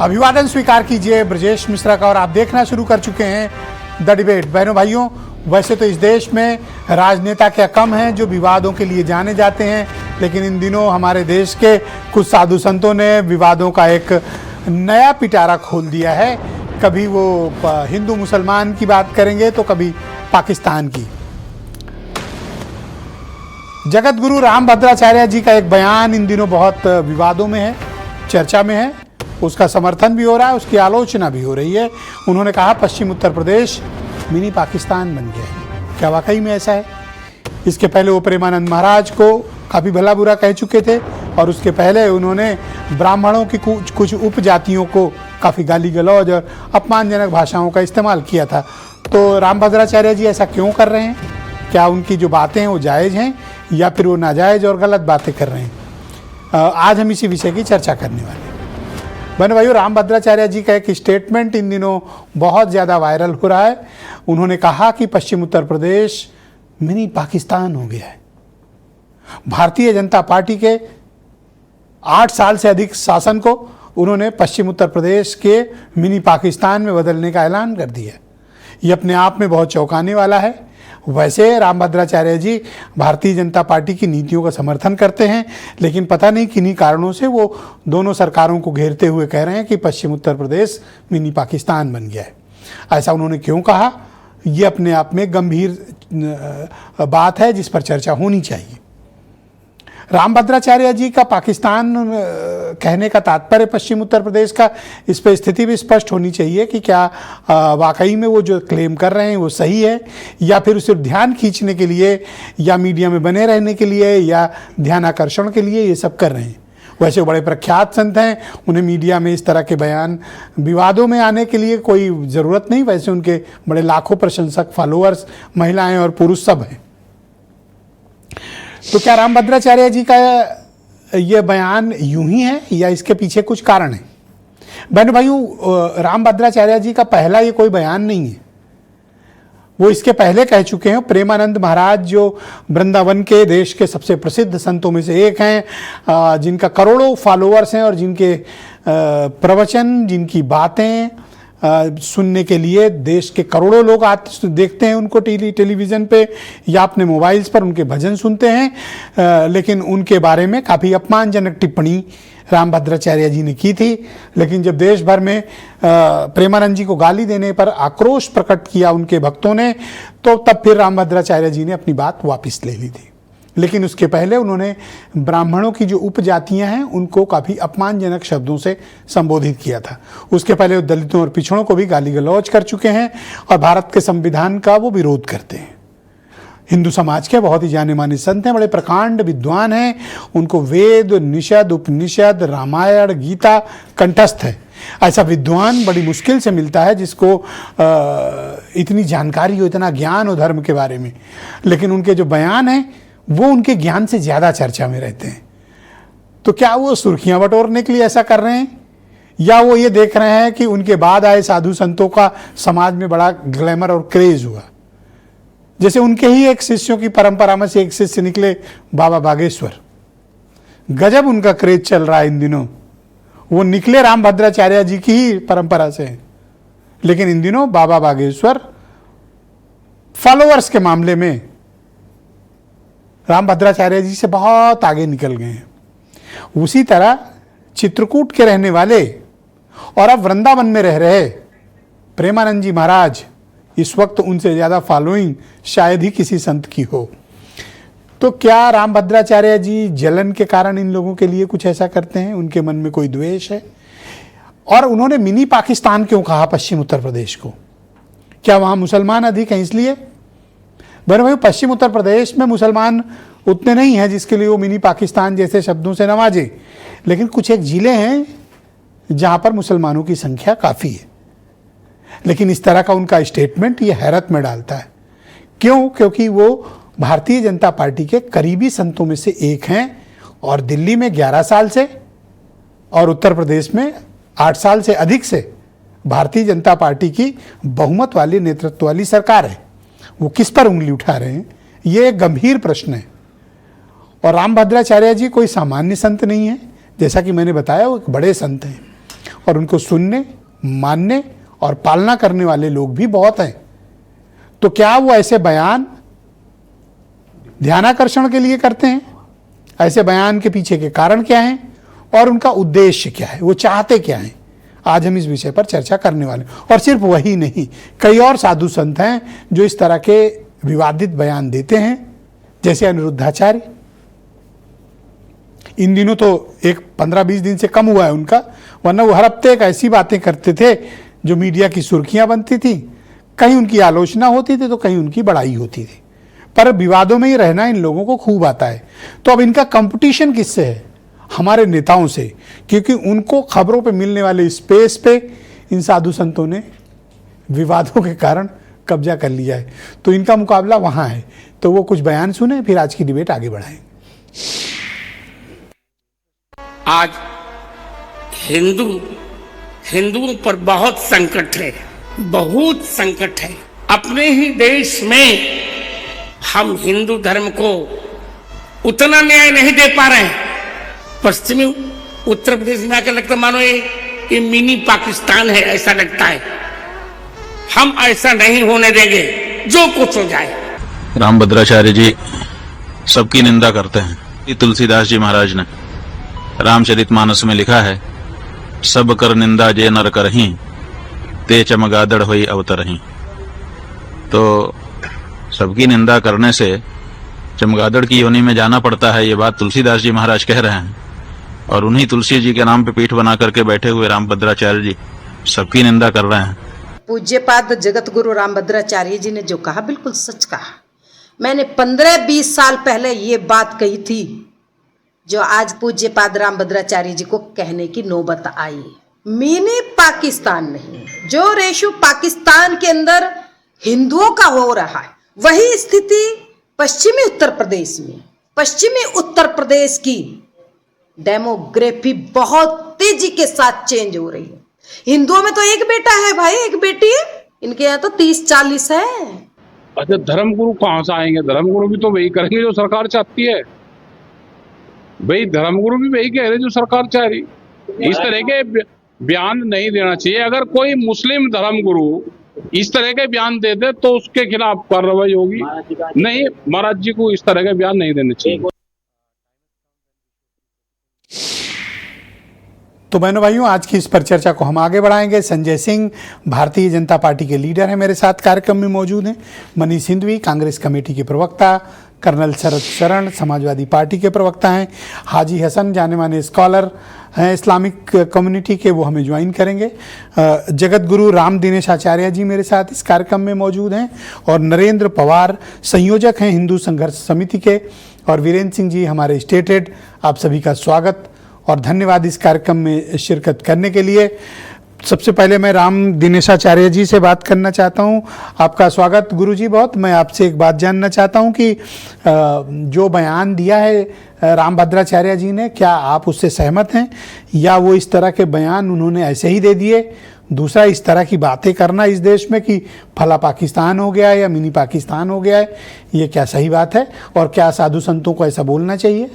अभिवादन स्वीकार कीजिए ब्रजेश मिश्रा का और आप देखना शुरू कर चुके हैं द डिबेट। बहनों भाइयों, वैसे तो इस देश में राजनेता क्या कम हैं जो विवादों के लिए जाने जाते हैं, लेकिन इन दिनों हमारे देश के कुछ साधु संतों ने विवादों का एक नया पिटारा खोल दिया है। कभी वो हिंदू मुसलमान की बात करेंगे तो कभी पाकिस्तान की। जगत गुरु रामभद्राचार्य जी का एक बयान इन दिनों बहुत विवादों में है, चर्चा में है। उसका समर्थन भी हो रहा है, उसकी आलोचना भी हो रही है। उन्होंने कहा पश्चिम उत्तर प्रदेश मिनी पाकिस्तान बन गया है। क्या वाकई में ऐसा है? इसके पहले वो प्रेमानंद महाराज को काफ़ी भला बुरा कह चुके थे और उसके पहले उन्होंने ब्राह्मणों की कुछ उपजातियों को काफ़ी गाली गलौज और अपमानजनक भाषाओं का इस्तेमाल किया था। तो रामभद्राचार्य जी ऐसा क्यों कर रहे हैं? क्या उनकी जो बातें हैं वो जायज़ हैं या फिर वो नाजायज़ और गलत बातें कर रहे हैं? आज हम इसी विषय की चर्चा करने वाले हैं। बहनों भाइयों, रामभद्राचार्य जी का एक स्टेटमेंट इन दिनों बहुत ज़्यादा वायरल हो रहा है। उन्होंने कहा कि पश्चिम उत्तर प्रदेश मिनी पाकिस्तान हो गया है। भारतीय जनता पार्टी के 8 साल से अधिक शासन को उन्होंने पश्चिम उत्तर प्रदेश के मिनी पाकिस्तान में बदलने का ऐलान कर दिया। ये अपने आप में बहुत चौंकाने वाला है। वैसे रामभद्राचार्य जी भारतीय जनता पार्टी की नीतियों का समर्थन करते हैं, लेकिन पता नहीं किन्हीं कारणों से वो दोनों सरकारों को घेरते हुए कह रहे हैं कि पश्चिम उत्तर प्रदेश मिनी पाकिस्तान बन गया है। ऐसा उन्होंने क्यों कहा, ये अपने आप में गंभीर बात है जिस पर चर्चा होनी चाहिए। रामभद्राचार्य जी का पाकिस्तान कहने का तात्पर्य पश्चिम उत्तर प्रदेश का, इस पर स्थिति भी स्पष्ट होनी चाहिए कि क्या वाकई में वो जो क्लेम कर रहे हैं वो सही है या फिर सिर्फ ध्यान खींचने के लिए या मीडिया में बने रहने के लिए या ध्यान आकर्षण के लिए ये सब कर रहे हैं। वैसे बड़े प्रख्यात संत हैं, उन्हें मीडिया में इस तरह के बयान विवादों में आने के लिए कोई ज़रूरत नहीं। वैसे उनके बड़े लाखों प्रशंसक, फॉलोअर्स, महिलाएँ और पुरुष सब हैं। तो क्या रामभद्राचार्य जी का ये बयान यूं ही है या इसके पीछे कुछ कारण है? बहनों भाइयों, रामभद्राचार्य जी का पहला ये कोई बयान नहीं है। वो इसके पहले कह चुके हैं। प्रेमानंद महाराज जो वृंदावन के देश के सबसे प्रसिद्ध संतों में से एक हैं, जिनका करोड़ों फॉलोअर्स हैं और जिनके प्रवचन, जिनकी बातें सुनने के लिए देश के करोड़ों लोग आते देखते हैं उनको टेलीविज़न पे या अपने मोबाइल्स पर उनके भजन सुनते हैं। लेकिन उनके बारे में काफ़ी अपमानजनक टिप्पणी रामभद्राचार्य जी ने की थी। लेकिन जब देश भर में प्रेमानंद जी को गाली देने पर आक्रोश प्रकट किया उनके भक्तों ने, तो तब फिर रामभद्राचार्य जी ने अपनी बात वापस ले ली थी। लेकिन उसके पहले उन्होंने ब्राह्मणों की जो उपजातियां हैं उनको काफ़ी अपमानजनक शब्दों से संबोधित किया था। उसके पहले वो दलितों और पिछड़ों को भी गाली गलौज कर चुके हैं और भारत के संविधान का वो विरोध करते हैं। हिंदू समाज के बहुत ही जाने माने संत हैं, बड़े प्रकांड विद्वान हैं। उनको वेद, निषद, उपनिषद, रामायण, गीता कंठस्थ है। ऐसा विद्वान बड़ी मुश्किल से मिलता है जिसको इतनी जानकारी हो, इतना ज्ञान हो धर्म के बारे में। लेकिन उनके जो बयान हैं वो उनके ज्ञान से ज़्यादा चर्चा में रहते हैं। तो क्या वो सुर्खियां बटोरने के लिए ऐसा कर रहे हैं या वो ये देख रहे हैं कि उनके बाद आए साधु संतों का समाज में बड़ा ग्लैमर और क्रेज हुआ? जैसे उनके ही एक शिष्यों की परंपरा में से एक शिष्य निकले बाबा बागेश्वर, गजब उनका क्रेज चल रहा है इन दिनों। वो निकले रामभद्राचार्य जी की ही परंपरा से, लेकिन इन दिनों बाबा बागेश्वर फॉलोअर्स के मामले में रामभद्राचार्य जी से बहुत आगे निकल गए हैं। उसी तरह चित्रकूट के रहने वाले और अब वृंदावन में रह रहे प्रेमानंद जी महाराज, इस वक्त उनसे ज़्यादा फॉलोइंग शायद ही किसी संत की हो। तो क्या रामभद्राचार्य जी जलन के कारण इन लोगों के लिए कुछ ऐसा करते हैं? उनके मन में कोई द्वेष है? और उन्होंने मिनी पाकिस्तान क्यों कहा पश्चिम उत्तर प्रदेश को? क्या वहाँ मुसलमान अधिक हैं इसलिए? बहनों भाई, पश्चिम उत्तर प्रदेश में मुसलमान उतने नहीं हैं जिसके लिए वो मिनी पाकिस्तान जैसे शब्दों से नवाजे। लेकिन कुछ एक ज़िले हैं जहाँ पर मुसलमानों की संख्या काफ़ी है। लेकिन इस तरह का उनका स्टेटमेंट ये हैरत में डालता है। क्यों? क्योंकि वो भारतीय जनता पार्टी के करीबी संतों में से एक हैं और दिल्ली में 11 साल से और उत्तर प्रदेश में 8 साल से अधिक से भारतीय जनता पार्टी की बहुमत वाली नेतृत्व वाली सरकार है। वो किस पर उंगली उठा रहे हैं, ये एक गंभीर प्रश्न है। और रामभद्राचार्य जी कोई सामान्य संत नहीं है, जैसा कि मैंने बताया वो एक बड़े संत हैं। और उनको सुनने, मानने और पालना करने वाले लोग भी बहुत हैं। तो क्या वो ऐसे बयान ध्यानाकर्षण के लिए करते हैं? ऐसे बयान के पीछे के कारण क्या हैं और उनका उद्देश्य क्या है, वो चाहते क्या हैं? आज हम इस विषय पर चर्चा करने वाले हैं। और सिर्फ वही नहीं, कई और साधु संत हैं जो इस तरह के विवादित बयान देते हैं, जैसे अनिरुद्धाचार्य। इन दिनों तो एक 15-20 दिन से कम हुआ है उनका, वरना वो हर हफ्ते एक ऐसी बातें करते थे जो मीडिया की सुर्खियां बनती थी। कहीं उनकी आलोचना होती थी तो कहीं उनकी बड़ाई होती थी, पर विवादों में ही रहना इन लोगों को खूब आता है। तो अब इनका कंपटीशन किससे है? हमारे नेताओं से, क्योंकि उनको खबरों पे मिलने वाले स्पेस पे इन साधु संतों ने विवादों के कारण कब्जा कर लिया है। तो इनका मुकाबला वहां है। तो वो कुछ बयान सुने, फिर आज की डिबेट आगे बढ़ाएं। आज हिंदुओं पर बहुत संकट है, बहुत संकट है। अपने ही देश में हम हिंदू धर्म को उतना न्याय नहीं दे पा रहे हैं। पश्चिमी उत्तर प्रदेश में आकर लगता मानो ये मिनी पाकिस्तान है, ऐसा लगता है। हम ऐसा नहीं होने देंगे, जो कुछ हो जाए। रामभद्राचार्य जी सबकी निंदा करते हैं। तुलसीदास जी महाराज ने रामचरितमानस में लिखा है, सब कर निंदा जे नर करहीं, ते चमगादड़ होई अवतरहीं। तो सबकी निंदा करने से चमगादड़ की योनि में जाना पड़ता है, ये बात तुलसीदास जी महाराज कह रहे हैं। और उन्हीं तुलसी जी के नाम पे पीठ बना करके बैठे हुए रामभद्राचार्य जी सबकी निंदा कर रहे हैं। पूज्यपाद जगत गुरु रामभद्राचार्य जी ने जो कहा बिल्कुल सच कहा। मैंने 15-20 साल पहले ये बात कही थी, जो आज पूज्यपाद रामभद्राचार्य जी को कहने की नौबत आई। मिनी पाकिस्तान नहीं, जो रेशो पाकिस्तान के अंदर हिंदुओं का हो रहा है, वही स्थिति पश्चिमी उत्तर प्रदेश में। पश्चिमी उत्तर प्रदेश की डेमोग्राफी बहुत तेजी के साथ चेंज हो रही है। हिंदुओं में तो एक बेटा है भाई, एक बेटी है, इनके यहाँ तो 30-40 है। अच्छा, धर्मगुरु कहाँ से आएंगे? धर्मगुरु भी तो वही करेंगे जो सरकार चाहती है। भाई धर्मगुरु भी वही कह रहे जो सरकार चाह रही। इस तरह के बयान नहीं देना चाहिए। अगर कोई मुस्लिम धर्मगुरु इस तरह के बयान दे दे तो उसके खिलाफ कार्रवाई होगी। नहीं, महाराज जी को इस तरह के बयान नहीं देने चाहिए। तो बहनों भाइयों, आज की इस पर चर्चा को हम आगे बढ़ाएंगे। संजय सिंह भारतीय जनता पार्टी के लीडर हैं, मेरे साथ कार्यक्रम में मौजूद हैं। मनीष हिंदवी कांग्रेस कमेटी के प्रवक्ता, कर्नल शरद शरण समाजवादी पार्टी के प्रवक्ता हैं, हाजी हसन जाने माने स्कॉलर हैं इस्लामिक कम्युनिटी के, वो हमें ज्वाइन करेंगे। जगत गुरु राम दिनेश आचार्य जी मेरे साथ इस कार्यक्रम में मौजूद हैं, और नरेंद्र पवार संयोजक हैं हिंदू संघर्ष समिति के, और वीरेंद्र सिंह जी हमारे स्टेट हेड। आप सभी का स्वागत और धन्यवाद इस कार्यक्रम में शिरकत करने के लिए। सबसे पहले मैं राम दिनेशाचार्य जी से बात करना चाहता हूं। आपका स्वागत गुरुजी। बहुत मैं आपसे एक बात जानना चाहता हूं कि जो बयान दिया है रामभद्राचार्य जी ने, क्या आप उससे सहमत हैं, या वो इस तरह के बयान उन्होंने ऐसे ही दे दिए? दूसरा, इस तरह की बातें करना इस देश में कि फला पाकिस्तान हो गया है या मिनी पाकिस्तान हो गया है, ये क्या सही बात है? और क्या साधु संतों को ऐसा बोलना चाहिए?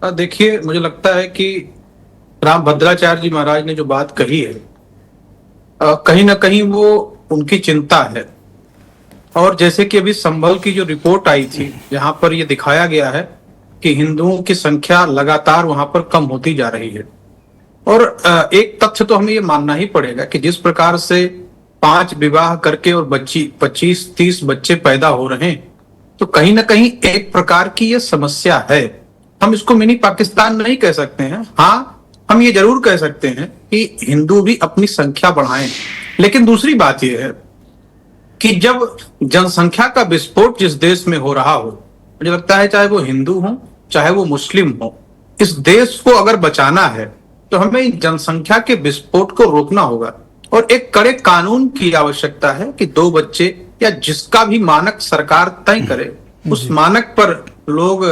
देखिए, मुझे लगता है कि रामभद्राचार्य जी महाराज ने जो बात कही है, कहीं ना कहीं वो उनकी चिंता है। और जैसे कि अभी संभल की जो रिपोर्ट आई थी, जहां पर ये दिखाया गया है कि हिंदुओं की संख्या लगातार वहां पर कम होती जा रही है। और एक तथ्य तो हमें ये मानना ही पड़ेगा कि जिस प्रकार से 5 विवाह करके और 25-30 बच्चे पैदा हो रहे हैं, तो कहीं ना कहीं एक प्रकार की ये समस्या है। हम इसको मिनी पाकिस्तान नहीं कह सकते हैं। हाँ, हम ये जरूर कह सकते हैं कि हिंदू भी अपनी संख्या बढ़ाएं। लेकिन दूसरी बात यह है कि जब जनसंख्या का विस्फोट जिस देश में हो रहा हो, मुझे लगता है चाहे वो हिंदू हो चाहे वो मुस्लिम हो, इस देश को अगर बचाना है तो हमें जनसंख्या के विस्फोट को रोकना होगा। और एक कड़े कानून की आवश्यकता है कि 2 बच्चे या जिसका भी मानक सरकार तय करे, उस मानक पर लोग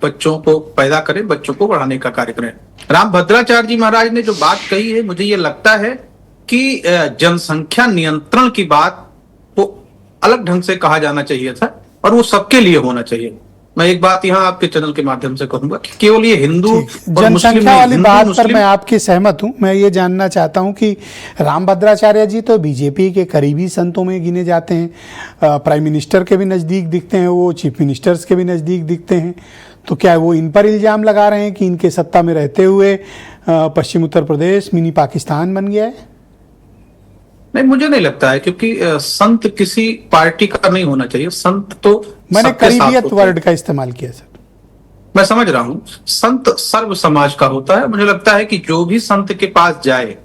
बच्चों को पैदा करें, बच्चों को बढ़ाने का कार्य करें। रामभद्राचार्य जी महाराज ने जो बात कही है, मुझे ये लगता है कि जनसंख्या नियंत्रण की बात को अलग ढंग से कहा जाना चाहिए था, और वो सबके लिए होना चाहिए। मैं एक बात यहाँ आपके चैनल के माध्यम से कहूंगा कि केवल ये हिंदू और मुस्लिम जनसंख्या वाली हिंदू बात पर मुस्लिम मैं आपकी सहमत हूं। मैं ये जानना चाहता हूं कि रामभद्राचार्य जी तो बीजेपी के करीबी संतों में गिने जाते हैं, प्राइम मिनिस्टर के भी नज़दीक दिखते हैं, वो चीफ मिनिस्टर्स के भी नज़दीक दिखते हैं। तो क्या वो इन पर इल्ज़ाम लगा रहे हैं कि इनके सत्ता में रहते हुए पश्चिम उत्तर प्रदेश मिनी पाकिस्तान बन गया है? नहीं, मुझे नहीं लगता है, क्योंकि संत किसी पार्टी का नहीं होना चाहिए। संत तो मैंने सबके साथ करीबियत होता है। वर्ड का इस्तेमाल किया सर। मैं समझ रहा हूं, संत सर्व समाज का होता है। मुझे लगता है कि जो भी संत के पास जाए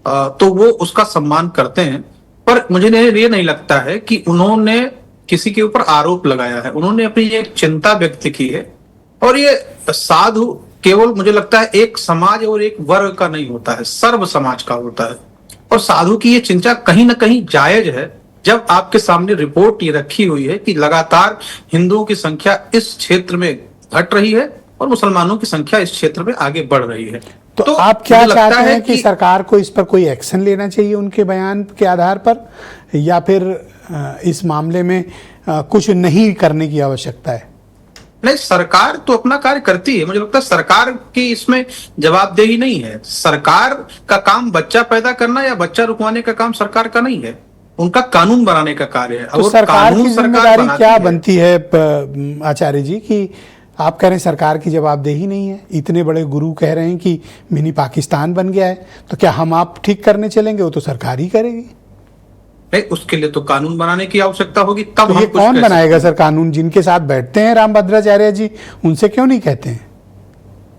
तो वो उसका सम्मान करते हैं, पर मुझे ये नहीं लगता है कि उन्होंने किसी के ऊपर आरोप लगाया है। उन्होंने अपनी एक चिंता व्यक्त की है, और ये साधु केवल मुझे लगता है एक समाज और एक वर्ग का नहीं होता है, सर्व समाज का होता है। और साधु की ये चिंता कहीं ना कहीं जायज है, जब आपके सामने रिपोर्ट ये रखी हुई है कि लगातार हिंदुओं की संख्या इस क्षेत्र में घट रही है और मुसलमानों की संख्या इस क्षेत्र में आगे बढ़ रही है। तो आप क्या मुझे लगता चाहते हैं कि सरकार को इस पर कोई एक्शन लेना चाहिए उनके बयान के आधार पर, या फिर इस मामले में कुछ नहीं करने की आवश्यकता है? नहीं, सरकार तो अपना कार्य करती है। मुझे लगता है सरकार की इसमें जवाबदेही नहीं है। सरकार का काम बच्चा पैदा करना या बच्चा रुकवाने का काम सरकार का नहीं है, उनका कानून बनाने का कार्य है। तो और सरकार की कानून जिम्मेदारी बनाती क्या है। बनती है आचार्य जी, कि आप कह रहे हैं सरकार की जवाबदेही नहीं है? इतने बड़े गुरु कह रहे हैं कि मिनी पाकिस्तान बन गया है, तो क्या हम आप ठीक करने चलेंगे? वो तो सरकार ही करेगी। नहीं, उसके लिए तो कानून बनाने की आवश्यकता होगी, तब तो हम ये कुछ कौन कह बनाएगा सकते हैं। सर कानून? जिनके साथ बैठते हैं रामभद्राचार्य जी, उनसे क्यों नहीं कहते हैं?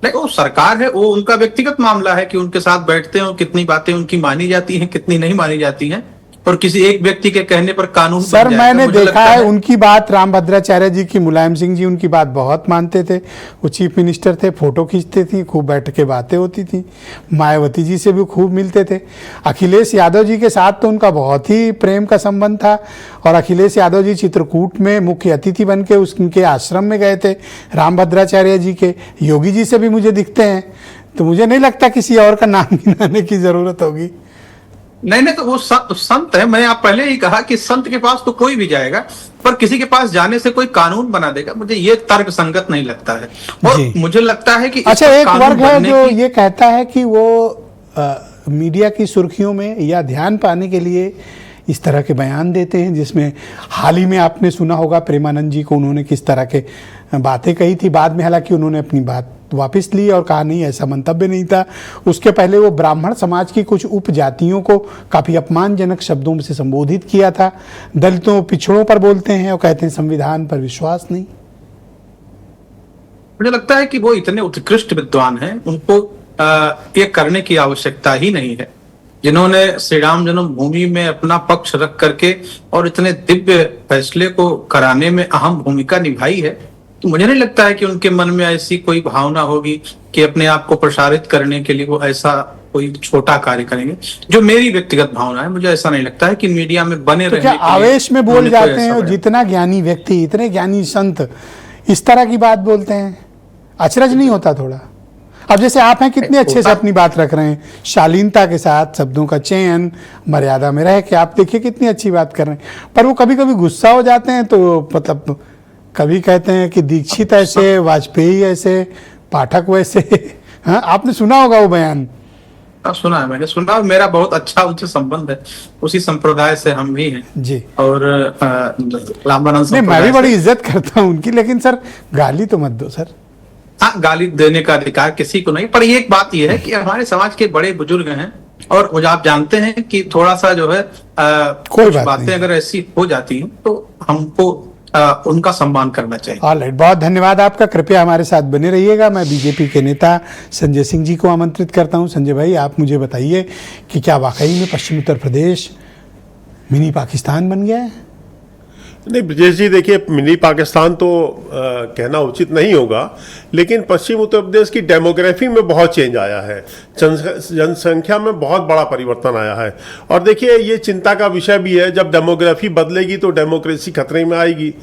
नहीं, वो सरकार है, वो उनका व्यक्तिगत मामला है कि उनके साथ बैठते हैं और कितनी बातें उनकी मानी जाती हैं, कितनी नहीं मानी जाती हैं, और किसी एक व्यक्ति के कहने पर कानून बन सर जाएगा। मैंने मुझे देखा लगता है उनकी बात रामभद्राचार्य जी की, मुलायम सिंह जी उनकी बात बहुत मानते थे। वो चीफ मिनिस्टर थे, फोटो खींचते थी, खूब बैठ के बातें होती थी। मायावती जी से भी खूब मिलते थे। अखिलेश यादव जी के साथ तो उनका बहुत ही प्रेम का संबंध था, और अखिलेश यादव जी चित्रकूट में मुख्य अतिथि बन के उनके आश्रम में गए थे रामभद्राचार्य जी के। योगी जी से भी मुझे दिखते हैं, तो मुझे नहीं लगता किसी और का नाम गिनाने की जरूरत होगी। नहीं, तो वो संत है। मैंने आप पहले ही कहा कि संत के पास तो कोई भी जाएगा, पर किसी के पास जाने से कोई कानून बना देगा, मुझे ये तर्क संगत नहीं लगता है। और जी। मुझे लगता है कि अच्छा, एक कानून वर्ग है बनने जो की- ये कहता है कि वो मीडिया की सुर्खियों में या ध्यान पाने के लिए इस तरह के बयान देते हैं, जिसमें हाल ही में आपने सुना होगा प्रेमानंद जी को उन्होंने किस तरह के बातें कही थी। बाद में हालांकि उन्होंने अपनी बात वापस ली और कहा नहीं, ऐसा मंतव्य नहीं था। उसके पहले वो ब्राह्मण समाज की कुछ उपजातियों को काफ़ी अपमानजनक शब्दों से संबोधित किया था। दलितों पिछड़ों पर बोलते हैं और कहते हैं संविधान पर विश्वास नहीं। मुझे लगता है कि वो इतने उत्कृष्ट विद्वान हैं, उनको ये करने की आवश्यकता ही नहीं है। जिन्होंने श्री राम जन्मभूमि में अपना पक्ष रख करके और इतने दिव्य फैसले को कराने में अहम भूमिका निभाई है, तो मुझे नहीं लगता है कि उनके मन में ऐसी कोई भावना होगी कि अपने आप को प्रसारित करने के लिए वो ऐसा कोई छोटा कार्य करेंगे। जो मेरी व्यक्तिगत भावना है, मुझे ऐसा नहीं लगता है कि मीडिया में बने तो क्या रहने के लिए आवेश में बोल उन्होंने कोई जाते हैं? ऐसा और बयान- जितना ज्ञानी व्यक्ति, इतने ज्ञानी संत इस तरह की बात बोलते हैं, अचरज नहीं होता थोड़ा? अब जैसे आप हैं, कितने अच्छे से अपनी बात रख रहे हैं, शालीनता के साथ, शब्दों का चयन, मर्यादा में रह के, आप देखिए कितनी अच्छी बात कर रहे हैं। पर वो कभी कभी गुस्सा हो जाते हैं, तो मतलब कभी कहते हैं कि दीक्षित ऐसे, वाजपेयी ऐसे, पाठक वैसे। हाँ, आपने सुना होगा वो बयान। सुना है, मैंने सुना। मेरा बहुत अच्छा उनसे संबंध है, उसी संप्रदाय से हम भी हैं। जी। और रामानंद नहीं, मैं संप्रदाय भी से- बड़ी इज्जत करता हूँ उनकी, लेकिन सर गाली तो मत दो सर। हाँ, गाली देने का अधिकार किसी को नहीं, पर एक बात यह है कि हमारे समाज के बड़े बुजुर्ग हैं, और मुझे आप जानते हैं कि थोड़ा सा जो है कोई कुछ बात बातें नहीं। अगर ऐसी हो जाती हैं तो हमको उनका सम्मान करना चाहिए। ऑलराइट, बहुत धन्यवाद आपका। कृपया हमारे साथ बने रहिएगा। मैं बीजेपी के नेता संजय सिंह जी को आमंत्रित करता हूं। संजय भाई, आप मुझे बताइए कि क्या वाकई में पश्चिम उत्तर प्रदेश मिनी पाकिस्तान बन गया है? नहीं ब्रजेश जी, देखिए मिनी पाकिस्तान तो कहना उचित नहीं होगा, लेकिन पश्चिम उत्तर प्रदेश की डेमोग्राफी में बहुत चेंज आया है, जनसंख्या में बहुत बड़ा परिवर्तन आया है। और देखिए ये चिंता का विषय भी है, जब डेमोग्राफी बदलेगी तो डेमोक्रेसी खतरे में आएगी,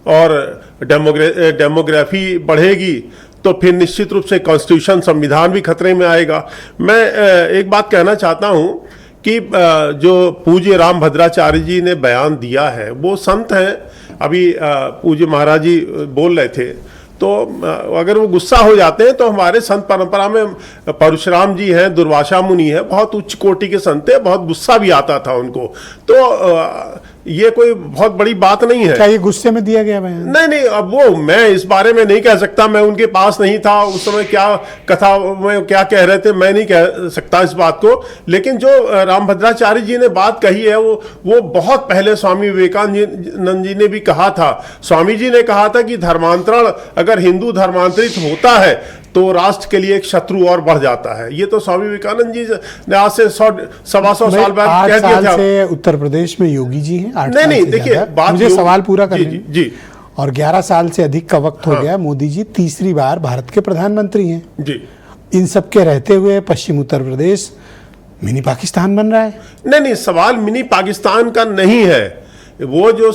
और डेमोग्राफी बढ़ेगी तो फिर निश्चित रूप से कॉन्स्टिट्यूशन, संविधान भी खतरे में आएगा। मैं एक बात कहना चाहता हूँ कि जो पूज्य रामभद्राचार्य जी ने बयान दिया है, वो संत हैं, अभी पूज्य महाराज जी बोल रहे थे, तो अगर वो गुस्सा हो जाते हैं तो हमारे संत परंपरा में परशुराम जी हैं, दुर्वासा मुनि है, बहुत उच्च कोटि के संत है, बहुत गुस्सा भी आता था उनको। तो ये कोई बहुत बड़ी बात नहीं है। क्या ये गुस्से में दिया गया बयान? नहीं नहीं, अब वो मैं इस बारे में नहीं कह सकता, मैं उनके पास नहीं था उस समय, क्या कथा में क्या कह रहे थे मैं नहीं कह सकता इस बात को। लेकिन जो रामभद्राचार्य जी ने बात कही है वो बहुत पहले स्वामी विवेकानंद जी ने भी कहा था। स्वामी जी ने कहा था कि धर्मांतरण, अगर हिंदू धर्मांतरित होता है तो राष्ट्र के लिए एक शत्रु और बढ़ जाता है। ये तो स्वामी विवेकानंद जी ने आज से 100-125 साल बाद कह दिया था। से उत्तर प्रदेश में योगी जी हैं, 8 नहीं नहीं, देखिए बात मुझे सवाल पूरा करने जी, जी, और 11 साल से अधिक का वक्त हो गया। मोदी जी तीसरी बार भारत के प्रधानमंत्री हैं जी। इन सब के रहते हुए पश्चिम उत्तर प्रदेश मिनी पाकिस्तान बन रहा है। नहीं नहीं, सवाल मिनी पाकिस्तान का नहीं है। वो जो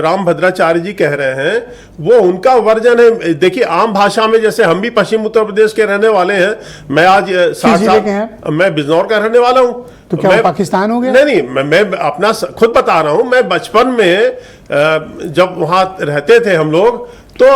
रामभद्राचार्य जी कह रहे हैं वो उनका वर्जन है। देखिए आम भाषा में, जैसे हम भी पश्चिम उत्तर प्रदेश के रहने वाले हैं, मैं आज 60 साल मैं बिजनौर का रहने वाला हूं, तो क्या वो पाकिस्तान हो गया? नहीं नहीं, मैं अपना खुद बता रहा हूं। मैं बचपन में जब वहां रहते थे हम लोग, तो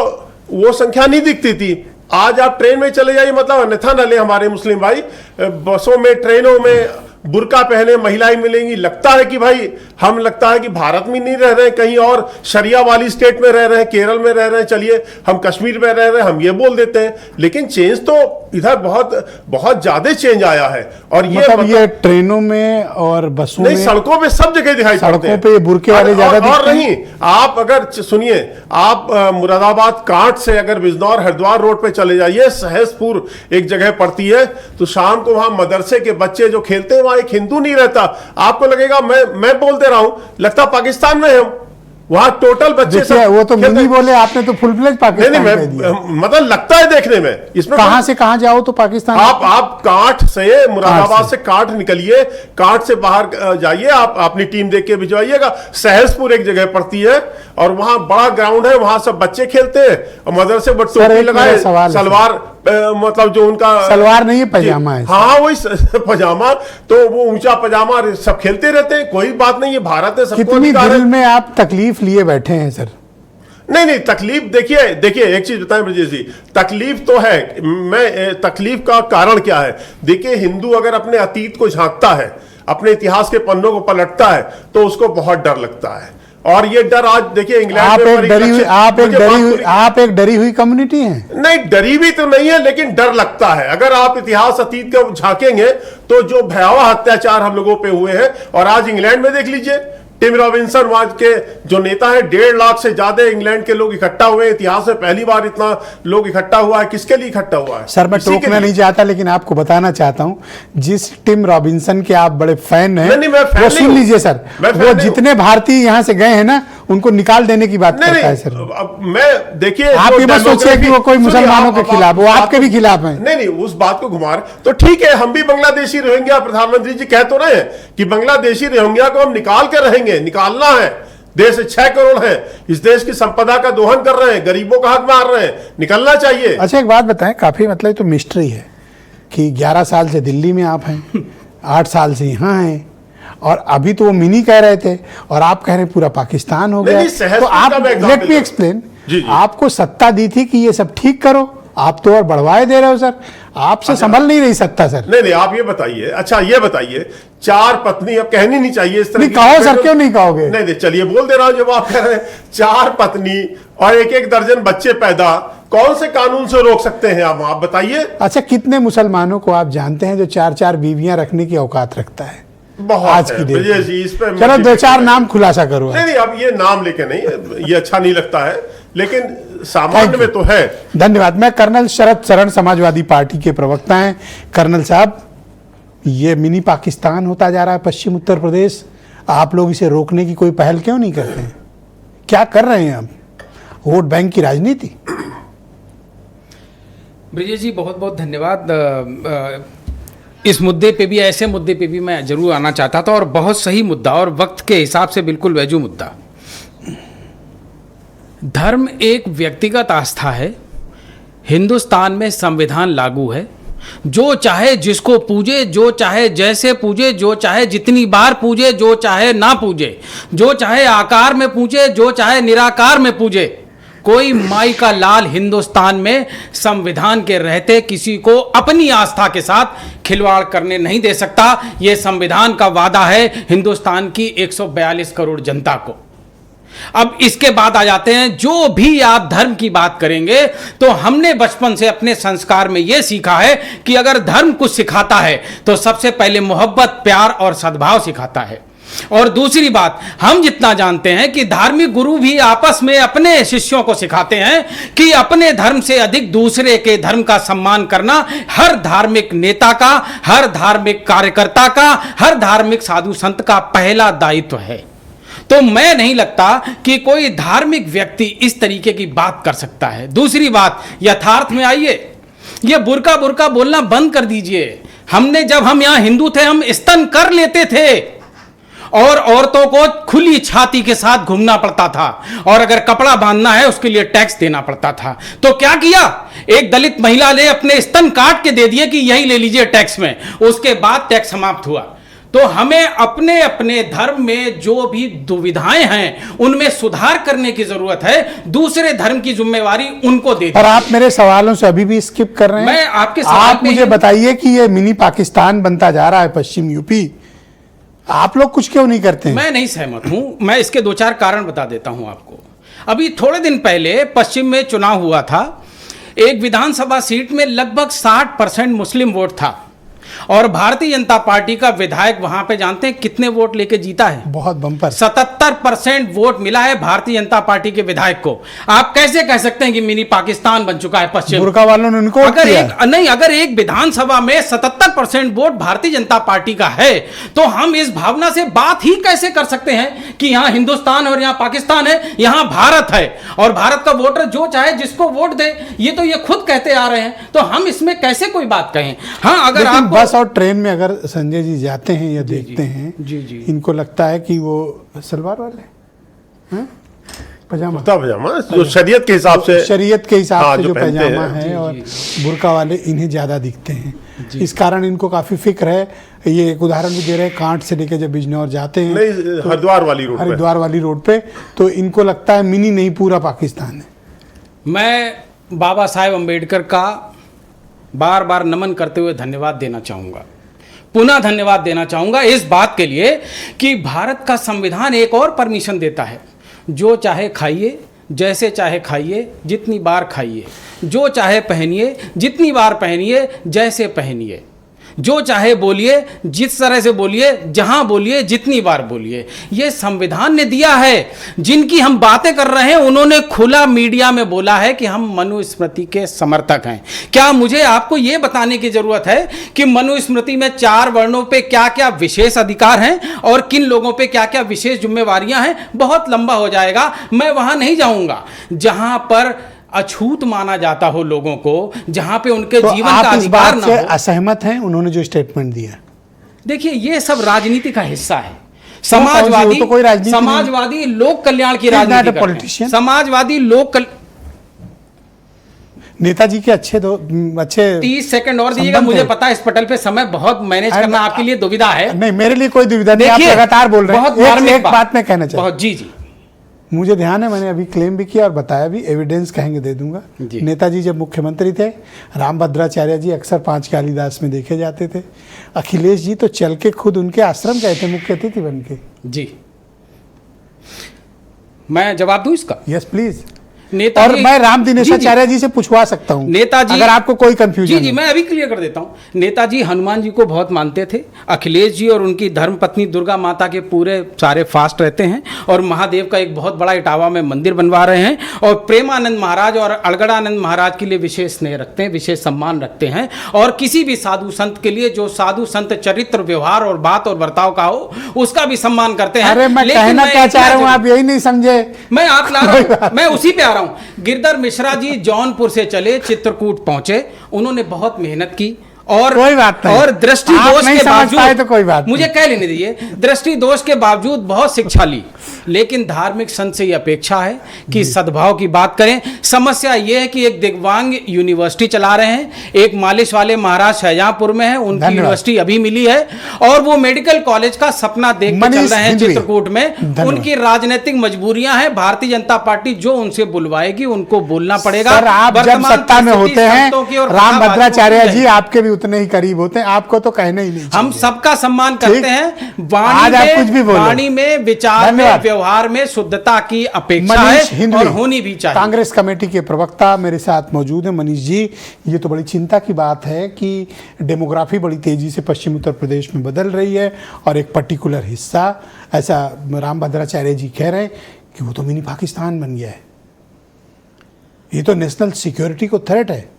वो संख्या नहीं दिखती थी। आज आप ट्रेन में चले जाइए, मतलब अन्यथा न ले हमारे मुस्लिम भाई, बसों में ट्रेनों में बुर्का पहने महिलाएं मिलेंगी, लगता है कि भाई हम लगता है कि भारत में नहीं रह रहे हैं, कहीं और शरिया वाली स्टेट में रह रहे हैं, केरल में रह रहे हैं, चलिए हम कश्मीर में रह रहे हैं, हम ये बोल देते हैं। लेकिन चेंज तो इधर बहुत बहुत ज्यादा चेंज आया है। और ये ट्रेनों में और बसों नहीं, में, सड़कों पे सब जगह दिखाई पड़ते हैं। सड़कों पे बुर्के वाले ज्यादा दिखते हैं। और नहीं, आप अगर सुनिए, आप मुरादाबाद कांट से अगर बिजनौर हरिद्वार रोड पे चले जाइए, सहसपुर एक जगह पड़ती है, तो शाम को वहां मदरसे के बच्चे जो खेलते हैं, एक हिंदू नहीं रहता। आपको लगेगा मैं बोल दे रहा हूं, लगता पाकिस्तान में हम, वहां टोटल बच्चे सब वो तो मिनी बोले, आपने तो फुल फ्लेज पाकिस्तान कह दिया। मतलब लगता है देखने में। इसमें कहां से कहां जाओ तो पाकिस्तान। आप कांठ से, मुरादाबाद से कांठ निकलिए, कांठ से बाहर जाइए, आप अपनी टीम देख के भिजवाइएगा। सहसपुर एक जगह पड़ती है और वहां बड़ा ग्राउंड है, वहां सब बच्चे खेलते हैं और मदरसे पर टोपी लगाए, सलवार, मतलब जो उनका सलवार नहीं है, पजामा है। हाँ वही पजामा, तो वो ऊंचा पजामा, सब खेलते रहते हैं, कोई बात नहीं है, भारत है, सबको कितनी दिल में आप तकलीफ लिए बैठे हैं सर? नहीं नहीं, तकलीफ देखिए एक चीज बताएं ब्रजेश जी, तकलीफ तो है। तकलीफ का कारण क्या है? देखिए हिंदू अगर अपने अतीत को झांकता है, अपने इतिहास के पन्नों को पलटता है, तो उसको बहुत डर लगता है। और ये डर आज देखिए इंग्लैंड आप एक डरी हुई कम्युनिटी हैं। नहीं, डरी भी तो नहीं है, लेकिन डर लगता है। अगर आप इतिहास अतीत को झांकेंगे तो जो भयावह अत्याचार हम लोगों पे हुए हैं, और आज इंग्लैंड में देख लीजिए, टिम रॉबिन्सन वहां के जो नेता है, 1.5 लाख से ज्यादा इंग्लैंड के लोग इकट्ठा हुए। इतिहास में पहली बार इतना लोग इकट्ठा हुआ है। किसके लिए इकट्ठा हुआ है? सर मैं टोकना नहीं चाहता, लेकिन आपको बताना चाहता हूं, जिस टिम रॉबिन्सन के आप बड़े फैन हैं, वो सुन लीजिए सर, वो जितने भारतीय यहां से गए हैं ना, उनको निकाल देने की बात करता है सर। मैं देखिए, आप ये मत सोचिए कि वो कोई मुसलमानों के खिलाफ, वो आपके भी खिलाफ हैं। नहीं, उस बात को घुमा रहे तो ठीक है, हम भी बांग्लादेशी रोहिंग्या, प्रधानमंत्री जी कह तो रहे हैं कि बांग्लादेशी रोहिंग्या को हम निकाल के रहेंगे, निकालना है। देश 6 करोड़ है, इस देश की संपदा का दोहन कर रहे हैं, गरीबों का हक मार रहे हैं, निकलना चाहिए। अच्छा एक बात बताएं, काफी मतलब तो मिस्ट्री है कि 11 साल से दिल्ली में आप हैं, 8 साल से यहाँ हैं, और अभी तो वो मिनी कह रहे थे और आप कह रहे हैं पूरा पाकिस्तान हो गया। तो आप लेट मी एक्सप्लेन, आपको सत्ता दी थी कि ये सब ठीक करो, आप तो और बढ़वाए दे रहे हो सर, आपसे संभल नहीं रही सत्ता सर। नहीं, आप ये बताइए, अच्छा ये बताइए, 4 पत्नी, अब कहनी नहीं चाहिए इस तरह। नहीं कहो सर, क्यों नहीं कहोगे? नहीं, चलिए बोल दे रहा हूं, जब आप कह रहे हैं 4 पत्नी और 1-1 दर्जन बच्चे पैदा, कौन से कानून से रोक सकते हैं आप बताइए? अच्छा कितने मुसलमानों को आप जानते हैं जो 4-4 बीवियां रखने की औकात रखता है? बहुत आज की डेट में। इस पे चलो 2-4 नाम खुलासा करो। नहीं, अब ये नाम लेके नहीं, ये अच्छा नहीं लगता है, लेकिन सामान्य में तो है। धन्यवाद। मैं कर्नल शरद शरण, समाजवादी पार्टी के प्रवक्ता हैं। कर्नल साहब, ये मिनी पाकिस्तान होता जा रहा है पश्चिम उत्तर प्रदेश, आप लोग इसे रोकने की कोई पहल क्यों नहीं करते हैं? क्या कर रहे हैं आप? वोट बैंक की राजनीति? ब्रिजेश जी बहुत बहुत धन्यवाद। इस मुद्दे पे भी, ऐसे मुद्दे पे भी मैं जरूर आना चाहता था, और बहुत सही मुद्दा और वक्त के हिसाब से बिल्कुल वैजू मुद्दा। धर्म एक व्यक्तिगत आस्था है। हिंदुस्तान में संविधान लागू है, जो चाहे जिसको पूजे, जो चाहे जैसे पूजे, जो चाहे जितनी बार पूजे, जो चाहे ना पूजे, जो चाहे आकार में पूजे, जो चाहे निराकार में पूजे, कोई माई का लाल हिंदुस्तान में संविधान के रहते किसी को अपनी आस्था के साथ खिलवाड़ करने नहीं दे सकता। यह संविधान का वादा है हिंदुस्तान की 142 करोड़ जनता को। अब इसके बाद आ जाते हैं, जो भी आप धर्म की बात करेंगे तो हमने बचपन से अपने संस्कार में यह सीखा है कि अगर धर्म कुछ सिखाता है तो सबसे पहले मोहब्बत, प्यार और सद्भाव सिखाता है। और दूसरी बात, हम जितना जानते हैं कि धार्मिक गुरु भी आपस में अपने शिष्यों को सिखाते हैं कि अपने धर्म से अधिक दूसरे के धर्म का सम्मान करना हर धार्मिक नेता का, हर धार्मिक कार्यकर्ता का, हर धार्मिक साधु संत का पहला दायित्व है। तो मैं नहीं लगता कि कोई धार्मिक व्यक्ति इस तरीके की बात कर सकता है। दूसरी बात, यथार्थ में आइए, यह बुर्का बुर्का बोलना बंद कर दीजिए। जब हम यहां हिंदू थे, हम स्तन कर लेते थे और औरतों को खुली छाती के साथ घूमना पड़ता था, और अगर कपड़ा बांधना है उसके लिए टैक्स देना पड़ता था। तो क्या किया, एक दलित महिला ने अपने स्तन काट के दे दिए कि यही ले लीजिए टैक्स में, उसके बाद टैक्स समाप्त हुआ। तो हमें अपने अपने धर्म में जो भी दुविधाएं हैं उनमें सुधार करने की जरूरत है। दूसरे धर्म की जिम्मेवारी उनको दे। और आप मेरे सवालों से अभी भी स्किप कर रहे हैं। मैं आपके सवाल आप मुझे बताइए कि ये मिनी पाकिस्तान बनता जा रहा है पश्चिम यूपी, आप लोग कुछ क्यों नहीं करते हैं? मैं नहीं सहमत हूं। मैं इसके 2-4 कारण बता देता हूं आपको। अभी थोड़े दिन पहले पश्चिम में चुनाव हुआ था, एक विधानसभा सीट में लगभग 60% मुस्लिम वोट था, और भारतीय जनता पार्टी का विधायक वहां पे जानते हैं कितने वोट लेके जीता है? बहुत बम्पर, 77% वोट मिला है भारतीय जनता पार्टी के विधायक को। आप कैसे कह सकते हैं कि मिनी पाकिस्तान बन चुका है पश्चिम? बुर्का वालों ने उनको अगर एक विधानसभा में 77% वोट भारतीय जनता पार्टी का है, तो हम इस भावना से बात ही कैसे कर सकते हैं कि यहां हिंदुस्तान और यहां पाकिस्तान है, यहां भारत है, और भारत का वोटर जो चाहे जिसको वोट दे, ये खुद कहते आ रहे हैं। तो हम इसमें कैसे कोई बात कहें? हाँ, अगर आप बस और ट्रेन में अगर संजय जी जाते हैं या देखते हैं, जी, इनको लगता है कि वो सलवार वाले हैं, पजामा जो शरीयत के हिसाब से, शरीयत के हिसाब से जो पैजामा है, जी, और बुर्का वाले इन्हें ज्यादा दिखते हैं। इस कारण इनको काफी फिक्र है। ये एक उदाहरण भी दे रहे हैं, कांट से लेके जब बिजनौर जाते हैं, नहीं, हरिद्वार वाली रोड पे, तो इनको लगता है मिनी नहीं पूरा पाकिस्तान है। मैं बाबा साहेब अम्बेडकर का बार बार नमन करते हुए धन्यवाद देना चाहूँगा, पुनः धन्यवाद देना चाहूँगा इस बात के लिए कि भारत का संविधान एक और परमिशन देता है, जो चाहे खाइए, जैसे चाहे खाइए, जितनी बार खाइए, जो चाहे पहनिए, जितनी बार पहनिए, जैसे पहनिए, जो चाहे बोलिए, जिस तरह से बोलिए, जहां बोलिए, जितनी बार बोलिए। यह संविधान ने दिया है। जिनकी हम बातें कर रहे हैं उन्होंने खुला मीडिया में बोला है कि हम मनुस्मृति के समर्थक हैं। क्या मुझे आपको यह बताने की जरूरत है कि मनुस्मृति में 4 वर्णों पे क्या क्या विशेष अधिकार हैं और किन लोगों पे क्या क्या विशेष जिम्मेवारियां हैं? बहुत लंबा हो जाएगा, मैं वहां नहीं जाऊंगा। जहां पर अछूत माना जाता हो लोगों को, जहां पे उनके तो जीवन का अधिकार ना हो। असहमत हैं उन्होंने जो स्टेटमेंट दिया? देखिए, ये सब राजनीति का हिस्सा है। समाजवादी लोक कल्याण की राजनीति करते हैं। समाजवादी लोक नेताजी के अच्छे 30 सेकंड और दीजिएगा। मुझे पता है इस पटल पे समय बहुत मैनेज करना आपके लिए दुविधा है। नहीं, मेरे लिए कोई दुविधा नहीं, आप लगातार बोल रहे हैं। एक बात मैं कहना चाहता हूं। जी, मुझे ध्यान है, मैंने अभी क्लेम भी किया और बताया भी, एविडेंस कहेंगे दे दूंगा। नेताजी जब मुख्यमंत्री थे, रामभद्राचार्य जी अक्सर 5 कालिदास में देखे जाते थे। अखिलेश जी तो चल के खुद उनके आश्रम गए थे मुख्य अतिथि बन के। जी, मैं जवाब दूं इसका? Yes please. नेताजी, और मैं राम दिनेशाचार्य जी से पूछवा सकता हूं नेताजी, अगर आपको कोई कंफ्यूजन। जी, मैं अभी क्लियर कर देता हूं। नेताजी हनुमान जी को बहुत मानते थे। अखिलेश जी और उनकी धर्मपत्नी दुर्गा माता के पूरे सारे फास्ट रहते हैं, और महादेव का एक बहुत बड़ा इटावा में मंदिर बनवा रहे हैं, और प्रेमानंद महाराज और अलगड़ानंद महाराज के लिए विशेष स्नेह रखते हैं, विशेष सम्मान रखते हैं। और किसी भी साधु संत के लिए जो साधु संत चरित्र, व्यवहार और बात और बर्ताव का हो, उसका भी सम्मान करते हैं। अरे मैं कहना क्या चाह रहा हूं, आप यही नहीं समझे। मैं आप ला रहा हूं, मैं उसी पे आ रहा हूं। गिरधर मिश्रा जी जौनपुर से चले, चित्रकूट पहुंचे, उन्होंने बहुत मेहनत की, और कोई बात नहीं, और दृष्टि दोष के बावजूद, तो कोई बात मुझे कह लेने दीजिए, दृष्टि दोष के बावजूद बहुत शिक्षा ली। लेकिन धार्मिक संत से ये अपेक्षा है कि सद्भाव की बात करें। समस्या ये है कि एक दिव्यांग यूनिवर्सिटी चला रहे हैं, एक मालिश वाले महाराज शाहजहांपुर में है, उनकी यूनिवर्सिटी अभी मिली है, और वो मेडिकल कॉलेज का सपना देख के चल रहे हैं चित्रकूट में। उनकी राजनीतिक मजबूरियां हैं, भारतीय जनता पार्टी जो उनसे बुलवाएगी उनको बोलना पड़ेगा। सर, आप जब वर्तमान सत्ता में परिस्थिति होते हैं, संतों की और राम कथावाचकों भद्राचार्य की जी आपके भी उतने ही करीब होते हैं, आपको तो कहना ही नहीं चाहिए। हम सबका सम्मान करते हैं। आज आप कुछ भी बोलो। वाणी में, विचार में, व्यवहार में शुद्धता की अपेक्षा है और होनी भी चाहिए। कांग्रेस कमेटी के प्रवक्ता मेरे साथ मौजूद है। मनीष जी, ये तो बड़ी चिंता की बात है कि डेमोग्राफी बड़ी तेजी से पश्चिम उत्तर प्रदेश में बदल रही है, और एक पर्टिकुलर हिस्सा, ऐसा राम भद्राचार्य जी कह रहे हैं कि वो तो मिनी पाकिस्तान बन गया है, ये तो नेशनल सिक्योरिटी को थ्रेट है।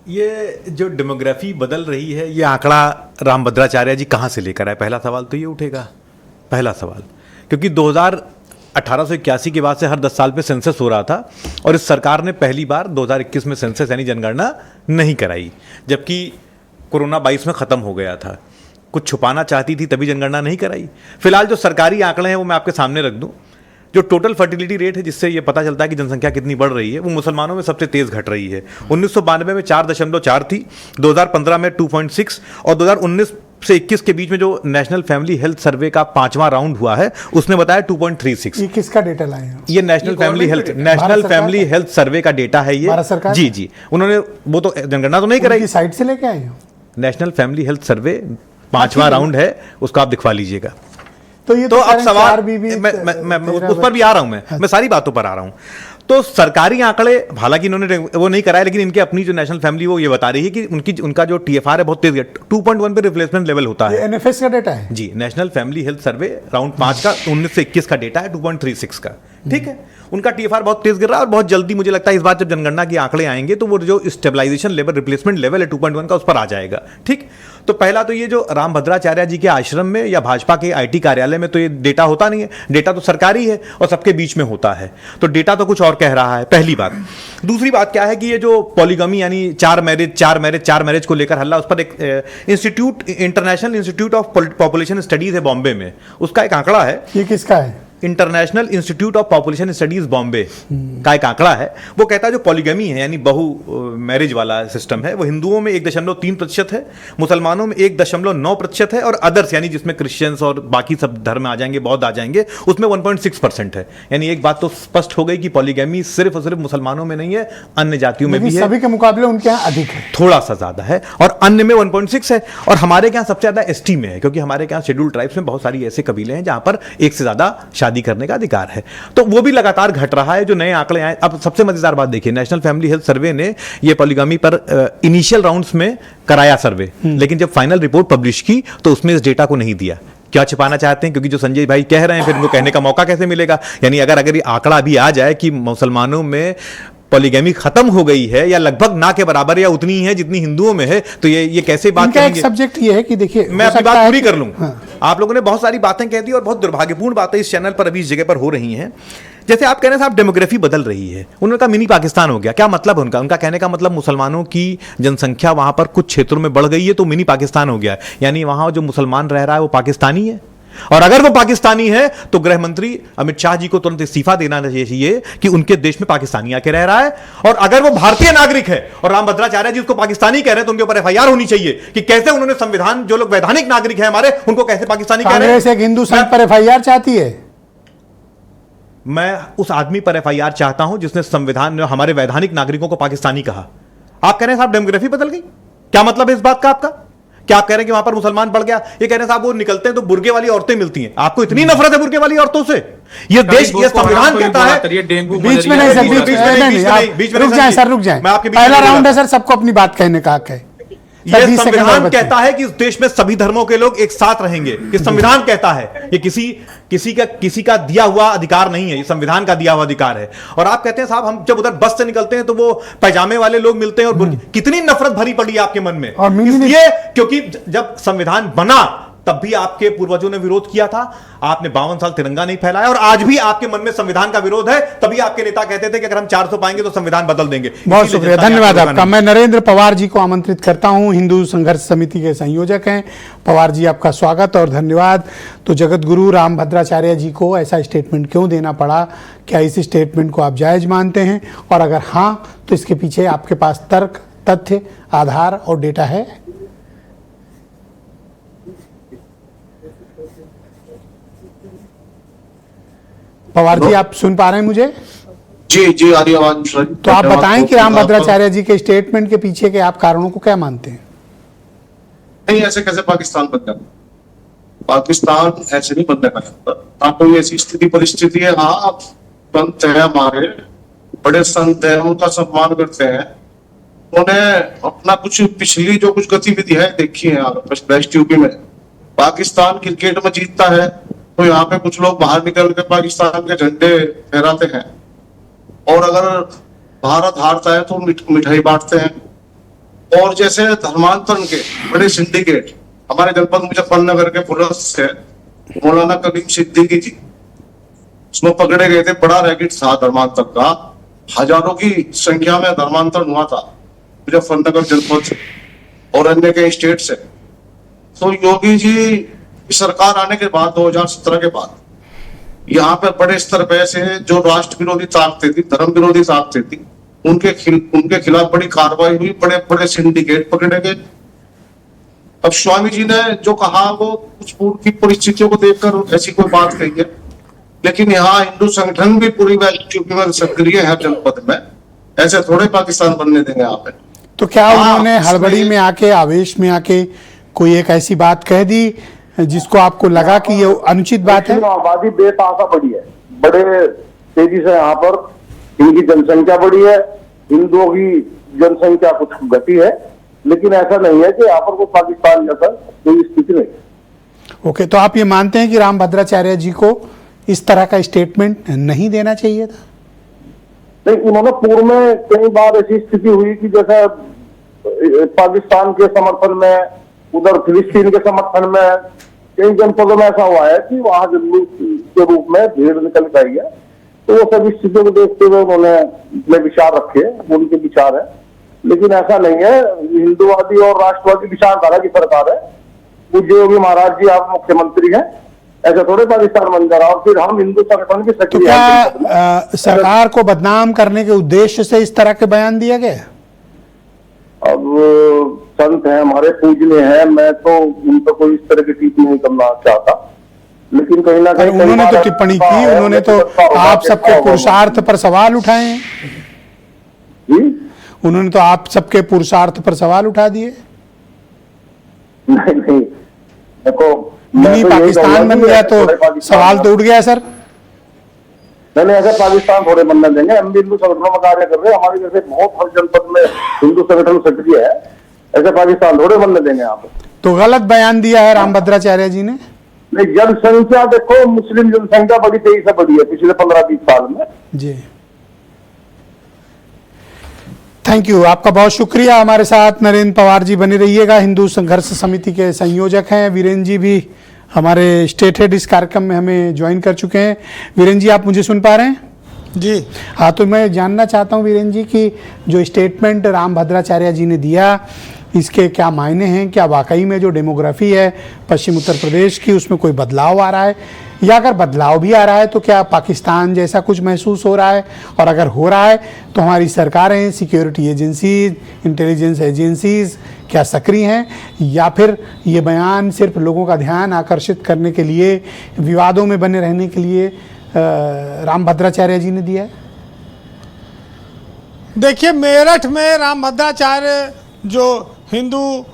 ये जो डेमोग्राफी बदल रही है, ये आंकड़ा राम भद्राचार्य जी कहाँ से लेकर आए? पहला सवाल तो ये उठेगा, पहला सवाल, क्योंकि 1881 के बाद से हर 10 साल पे सेंसस हो रहा था, और इस सरकार ने पहली बार 2021 में सेंसस यानी जनगणना नहीं कराई, जबकि कोरोना 22 में ख़त्म हो गया था। कुछ छुपाना चाहती थी तभी जनगणना नहीं कराई। फिलहाल जो सरकारी आंकड़े हैं वो मैं आपके सामने रख दूं। जो टोटल फर्टिलिटी रेट है, जिससे ये पता चलता है कि जनसंख्या कितनी बढ़ रही है, वो मुसलमानों में सबसे तेज घट रही है। 1992 में 4.4 थी, 2015 में 2.6, और 2019 से 21 के बीच में जो नेशनल फैमिली हेल्थ सर्वे का 5वां राउंड हुआ है, उसने बताया 2.36। ये किसका डेटा लाए हैं? ये नेशनल फैमिली हेल्थ सर्वे का डेटा है ये। भारत सरकार? जी, उन्होंने वो तो जनगणना तो नहीं कराई, साइट से लेके आए हो। नेशनल फैमिली हेल्थ सर्वे 5वां राउंड है, उसको आप दिखवा लीजिएगा। तो ये तो अब सवाल मैं उस पर भी आ रहा हूं, मैं सारी बातों पर आ रहा हूं। तो सरकारी आंकड़े, हालांकि इन्होंने वो नहीं कराया, लेकिन इनकी अपनी जो नेशनल फैमिली वो ये बता रही है कि उनका जो TFR है बहुत तेज है, 2.1 पे रिप्लेसमेंट लेवल होता है। NFS का डेटा है जी, national family health survey round 5 का 19 से 21 का डेटा है, 2.36 का। ठीक है, उनका TFR बहुत तेज गिर रहा है, और बहुत जल्दी मुझे लगता है इस बार जब जनगणना के आंकड़े आएंगे तो वो जो स्टेबलाइजेशन लेवल, रिप्लेसमेंट लेवल है 2.1 का, उस पर आ जाएगा। ठीक, तो पहला तो ये जो राम भद्राचार्य जी के आश्रम में या भाजपा के IT कार्यालय में तो ये डेटा होता नहीं है, डेटा तो सरकारी है और सबके बीच में होता है, तो डेटा तो कुछ और कह रहा है, पहली बात। दूसरी बात क्या है कि ये जो पॉलीगमी यानी चार मैरिज को लेकर हल्ला, उस पर एक institute, international institute of population studies है बॉम्बे में, उसका एक आंकड़ा है। ये किसका है? International institute of population studies Bombay का एक आंकड़ा है। वो कहता है जो पॉलीगमी है यानी बहु मैरिज वाला सिस्टम है, वो हिंदुओं में 1.3% है, मुसलमानों में 1.9% है, और अदर्स यानी जिसमें क्रिश्चियंस और बाकी सब धर्म आ जाएंगे, बौद्ध आ जाएंगे, उसमें 1.6% है। यानी एक बात तो स्पष्ट हो गई कि पॉलीगमी सिर्फ और सिर्फ मुसलमानों में नहीं है, अन्य जातियों में भी है। सभी के मुकाबले उनके यहाँ अधिक है, थोड़ा सा ज्यादा है, और अन्य में 1.6 है। और हमारे यहाँ सबसे ज्यादा ST में है, क्योंकि हमारे यहाँ शेड्यूल्ड ट्राइब्स में बहुत सारी ऐसे कबीले हैं जहां पर एक से ज्यादा शादी करने का अधिकार है, तो वो भी लगातार घट रहा है। जो नए आंकड़े आए, अब सबसे मजेदार बात देखिए, नेशनल फैमिली हेल्थ सर्वे ने ये पॉलीगमी पर इनिशियल राउंड्स में कराया सर्वे, लेकिन जब फाइनल रिपोर्ट पब्लिश की तो उसमें इस डेटा को नहीं दिया। क्या छिपाना चाहते हैं? क्योंकि जो संजय भाई कह रहे हैं, फिर उनको कहने का मौका कैसे मिलेगा? यानी अगर ये आंकड़ा भी आ जाए कि मुसलमानों में पॉलीगमी खत्म हो गई है या लगभग ना के बराबर या उतनी है जितनी हिंदुओं में है, तो ये कैसे बात करेंगे? एक सब्जेक्ट ये है कि देखिए, मैं अपनी बात पूरी कर लूं। आप लोगों ने बहुत सारी बातें कह दी और बहुत दुर्भाग्यपूर्ण बातें इस चैनल पर अभी इस जगह पर हो रही हैं। जैसे आप कह रहे हैं साहब डेमोग्राफी बदल रही है, उन्होंने कहा मिनी पाकिस्तान हो गया। क्या मतलब उनका? उनका कहने का मतलब मुसलमानों की जनसंख्या वहां पर कुछ क्षेत्रों में बढ़ गई है तो मिनी पाकिस्तान हो गया, यानी वहां जो मुसलमान रह रहा है वो पाकिस्तानी है। और अगर वो पाकिस्तानी है तो गृह मंत्री अमित शाह जी को तुरंत इस्तीफा देना चाहिए कि उनके देश में पाकिस्तानी आके रह रहा है। और अगर वो भारतीय नागरिक है और राम भद्राचार्य जी उसको पाकिस्तानी कह रहे हैं तो उनके ऊपर FIR होनी चाहिए कि कैसे उन्होंने संविधान, जो लोग वैधानिक नागरिक है हमारे, उनको कैसे पाकिस्तानी कह रहे हैं। एक हिंदू संत पर FIR चाहती है। मैं उस आदमी पर FIR चाहता हूं जिसने संविधान में हमारे वैधानिक नागरिकों को पाकिस्तानी कहा। आप कह रहे हैं साहब डेमोग्राफी बदल गई, क्या मतलब है इस बात का आपका? क्या आप कह रहे हैं कि वहां पर मुसलमान बढ़ गया? ये कह रहे हैं साहब वो निकलते हैं तो बुर्गे वाली औरतें मिलती हैं। आपको इतनी नफरत है बुर्गे वाली औरतों से? ये देश, ये संविधान कहता है। बीच में नहीं सर, बीच में रुक जाए सर, रुक जाए। पहला राउंड है सर, सबको अपनी बात कहने का हक है। ये संविधान कहता है कि इस देश में सभी धर्मों के लोग एक साथ रहेंगे। ये संविधान कहता है, ये किसी का दिया हुआ अधिकार नहीं है, ये संविधान का दिया हुआ अधिकार है। और आप कहते हैं साहब हम जब उधर बस से निकलते हैं तो वो पैजामे वाले लोग मिलते हैं और कितनी नफरत भरी पड़ी है आपके मन में? इसलिए क्योंकि जब संविधान बना तब भी आपके पूर्वजों ने विरोध किया था, आपने 52 साल तिरंगा नहीं फहराया, और आज भी आपके मन में संविधान का विरोध है। तभी आपके नेता कहते थे कि अगर हम 400 पाएंगे तो संविधान बदल देंगे। बहुत शुक्रिया, धन्यवाद आपका। मैं नरेंद्र पवार जी को आमंत्रित करता हूं, हिंदू संघर्ष समिति के संयोजक हैं। पवार जी, आपका स्वागत और धन्यवाद। तो जगत गुरु रामभद्राचार्य जी को ऐसा स्टेटमेंट क्यों देना पड़ा? क्या इस स्टेटमेंट को आप जायज मानते हैं? और अगर हाँ, तो इसके पीछे आपके पास तर्क, तथ्य, आधार और डेटा है? पवार जी, आप सुन पा रहे हैं मुझे? जी जी, आ रही आवाज। तो आप बताएं कि रामभद्राचार्य जी के स्टेटमेंट के पीछे के आप कारणों को क्या मानते हैं? नहीं, ऐसे कैसे पाकिस्तान बन जाए? पाकिस्तान ऐसे नहीं बनने का। हाँ, कोई ऐसी स्थिति परिस्थिति है। हाँ, संत है हमारे, बड़े संत है, उनका सम्मान करते हैं। उन्होंने अपना कुछ पिछली जो कुछ गतिविधि है देखी है वेस्ट यूपी में। पाकिस्तान क्रिकेट में जीतता है तो यहाँ पे कुछ लोग बाहर निकल के पाकिस्तान के झंडे फहराते हैं, और अगर भारत हारता है तो मिठाई बांटते हैं। और जैसे धर्मांतरण के बड़े सिंडिकेट हमारे जनपद मुजफ्फरनगर के पुलिस से मौलाना कलीम सिद्दीकी जी, उसमें पकड़े गए थे। बड़ा रैकेट था धर्मांतर का, हजारों की संख्या में धर्मांतरण हुआ था मुजफ्फरनगर जनपद से और अन्य कई स्टेट से। तो योगी जी की सरकार आने के बाद 2017 के बाद यहाँ पे बड़े स्तर पे से जो राष्ट्र विरोधी ताकतें थी, धर्म विरोधी ताकतें थी, उनके खिलाफ बड़ी कार्रवाई हुई, बड़े बड़े सिंडिकेट पकड़े गए। अब स्वामी जी ने जो कहा वो कुछ पूर्व की परिस्थितियों को देखकर ऐसी कोई बात कही है, लेकिन यहाँ हिंदू संगठन भी पूरी यूपी में सक्रिय है जनपद में। ऐसे थोड़े पाकिस्तान बनने देंगे यहाँ पे। तो क्या उन्होंने हड़बड़ी में आके, आवेश में आके कोई एक ऐसी बात कह दी जिसको आपको लगा कि ये अनुचित बात है? आबादी बेतहाशा बढ़ी है, बड़े तेजी से यहाँ पर इनकी जनसंख्या बढ़ी है, हिंदुओं की जनसंख्या कुछ घटी है, लेकिन ऐसा नहीं है कि यहाँ पर कोई पाकिस्तान जैसा कोई स्थिति नहीं। ओके, तो आप ये मानते हैं कि रामभद्राचार्य जी को इस तरह का स्टेटमेंट नहीं देना चाहिए था? नहीं, उन्होंने पूर्व में कई बार ऐसी स्थिति हुई कि जैसे पाकिस्तान के समर्थन में, उधर फिलिस्तीन के समर्थन में कई जनपदों में ऐसा हुआ है कि वहां जुलूस के रूप में भीड़ निकल के आई है। तो वो सभी स्थितियों को देखते हुए उन्होंने अपने विचार रखे, उनके विचार है, लेकिन ऐसा नहीं है। हिंदुवादी और राष्ट्रवादी विचारधारा की सरकार है। पूज्य योगी महाराज जी आप मुख्यमंत्री हैं, ऐसा थोड़े पाकिस्तान बन जा रहा और फिर हम हिंदू संगठन की सक्रिय। तो क्या सरकार को बदनाम करने के उद्देश्य से इस तरह के बयान दिया गया? अब संत हैं हमारे, पूजनीय हैं, मैं तो उन पर कोई इस तरह की टिप्पणी नहीं करना चाहता, लेकिन कहीं ना कहीं उन्होंने तो टिप्पणी की, उन्होंने तो आप सबके पुरुषार्थ पर सवाल उठाए हैं। उन्होंने तो आप सबके पुरुषार्थ पर सवाल उठा दिए। नहीं, देखो मिनी पाकिस्तान बन गया तो सवाल तो उठ गया सर। नहीं, ऐसे पाकिस्तान थोड़े बनने देंगे। हम भी हिंदू संगठनों में कार्य कर रहे हैं, हमारे जैसे बहुत हर जनपद में हिंदू संगठन सक्रिय है, ऐसे पाकिस्तान थोड़े बनने देंगे यहाँ पे। तो गलत बयान दिया है रामभद्राचार्य जी ने? नहीं, जनसंख्या देखो, मुस्लिम जनसंख्या बड़ी तेजी से बढ़ी है पिछले 15-20 साल में जी। थैंक यू, आपका बहुत शुक्रिया। हमारे साथ नरेंद्र पवार जी बने रहिएगा, हिंदू संघर्ष समिति के संयोजक हैं। वीरेंद्र जी भी हमारे स्टेट हेड इस कार्यक्रम में हमें ज्वाइन कर चुके हैं। वीरेंद्र जी, आप मुझे सुन पा रहे हैं? जी हाँ, तो मैं जानना चाहता हूँ वीरेंद्र जी कि जो स्टेटमेंट रामभद्राचार्य जी ने दिया, इसके क्या मायने हैं? क्या वाकई में जो डेमोग्राफी है पश्चिम उत्तर प्रदेश की, उसमें कोई बदलाव आ रहा है, या अगर बदलाव भी आ रहा है तो क्या पाकिस्तान जैसा कुछ महसूस हो रहा है? और अगर हो रहा है तो हमारी सरकारें, सिक्योरिटी एजेंसीज, इंटेलिजेंस एजेंसीज क्या सक्रिय हैं, या फिर ये बयान सिर्फ लोगों का ध्यान आकर्षित करने के लिए, विवादों में बने रहने के लिए रामभद्राचार्य जी ने दिया है? देखिए, मेरठ में रामभद्राचार्य जो हिंदू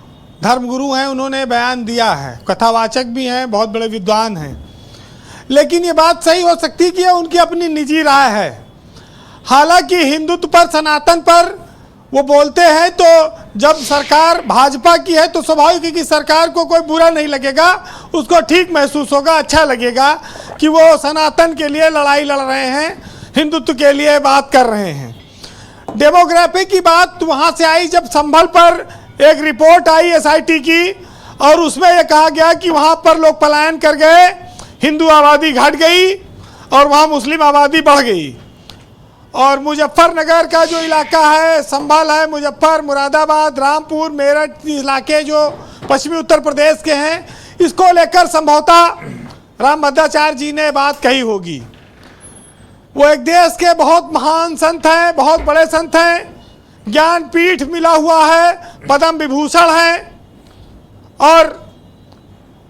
धर्मगुरु हैं, उन्होंने बयान दिया है, कथावाचक भी हैं, बहुत बड़े विद्वान हैं, लेकिन ये बात सही हो सकती है कि ये उनकी अपनी निजी राय है। हालांकि हिंदुत्व पर, सनातन पर वो बोलते हैं, तो जब सरकार भाजपा की है तो स्वाभाविक है कि सरकार को कोई बुरा नहीं लगेगा, उसको ठीक महसूस होगा, अच्छा लगेगा कि वो सनातन के लिए लड़ाई लड़ रहे हैं, हिंदुत्व के लिए बात कर रहे हैं। डेमोग्राफी की बात वहाँ से आई जब संभल पर एक रिपोर्ट आई SIT की, और उसमें यह कहा गया कि वहाँ पर लोग पलायन कर गए, हिंदू आबादी घट गई और वहाँ मुस्लिम आबादी बढ़ गई। और मुजफ्फरनगर का जो इलाका है, संभल है, मुजफ्फर, मुरादाबाद, रामपुर, मेरठ इलाके जो पश्चिमी उत्तर प्रदेश के हैं, इसको लेकर संभवतः रामभद्राचार्य जी ने बात कही होगी। वो एक देश के बहुत महान संत हैं, बहुत बड़े संत हैं, ज्ञानपीठ मिला हुआ है, पद्म विभूषण हैं, और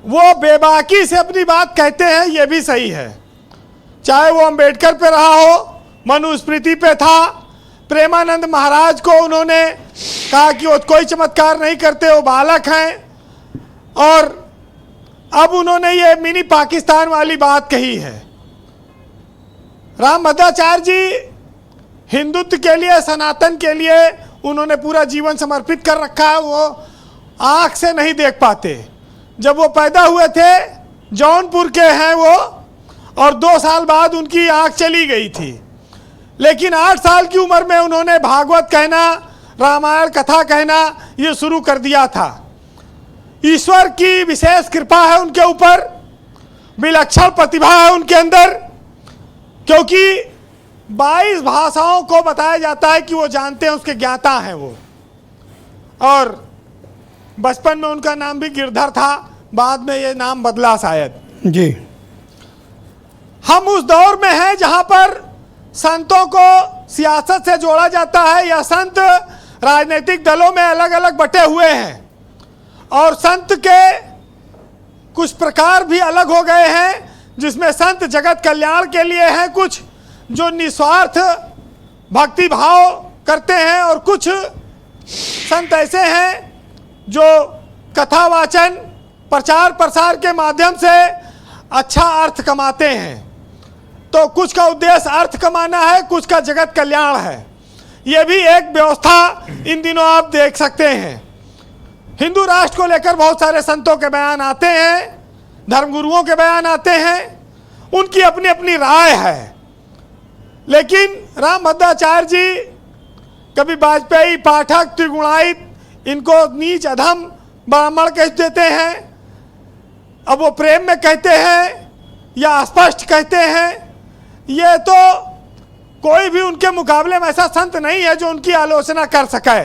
वो बेबाकी से अपनी बात कहते हैं, ये भी सही है। चाहे वो अंबेडकर पे रहा हो, मनुस्मृति पे था, प्रेमानंद महाराज को उन्होंने कहा कि वो कोई चमत्कार नहीं करते, वो बालक हैं, और अब उन्होंने ये मिनी पाकिस्तान वाली बात कही है। रामभद्राचार्य जी हिंदुत्व के लिए, सनातन के लिए उन्होंने पूरा जीवन समर्पित कर रखा है। वो आँख से नहीं देख पाते। जब वो पैदा हुए थे, जौनपुर के हैं वो, और 2 साल बाद उनकी आँख चली गई थी, लेकिन 8 साल की उम्र में उन्होंने भागवत कहना, रामायण कथा कहना ये शुरू कर दिया था। ईश्वर की विशेष कृपा है उनके ऊपर, विलक्षण प्रतिभा है उनके अंदर, क्योंकि 22 भाषाओं को बताया जाता है कि वो जानते हैं, उसके ज्ञाता हैं वो। और बचपन में उनका नाम भी गिरधर था, बाद में ये नाम बदला शायद। जी, हम उस दौर में हैं जहां पर संतों को सियासत से जोड़ा जाता है, या संत राजनीतिक दलों में अलग अलग बटे हुए हैं, और संत के कुछ प्रकार भी अलग हो गए हैं, जिसमें संत जगत कल्याण के लिए हैं, कुछ जो निस्वार्थ भक्ति भाव करते हैं, और कुछ संत ऐसे हैं जो कथावाचन, प्रचार प्रसार के माध्यम से अच्छा अर्थ कमाते हैं। तो कुछ का उद्देश्य अर्थ कमाना है, कुछ का जगत कल्याण है। ये भी एक व्यवस्था इन दिनों आप देख सकते हैं। हिंदू राष्ट्र को लेकर बहुत सारे संतों के बयान आते हैं, धर्मगुरुओं के बयान आते हैं, उनकी अपनी अपनी राय है। लेकिन रामभद्राचार्य जी कभी वाजपेयी, पाठक, त्रिगुणायत, इनको नीच अधम ब्राह्मण कह देते हैं। अब वो प्रेम में कहते हैं या स्पष्ट कहते हैं, ये तो कोई भी उनके मुकाबले में ऐसा संत नहीं है जो उनकी आलोचना कर सके।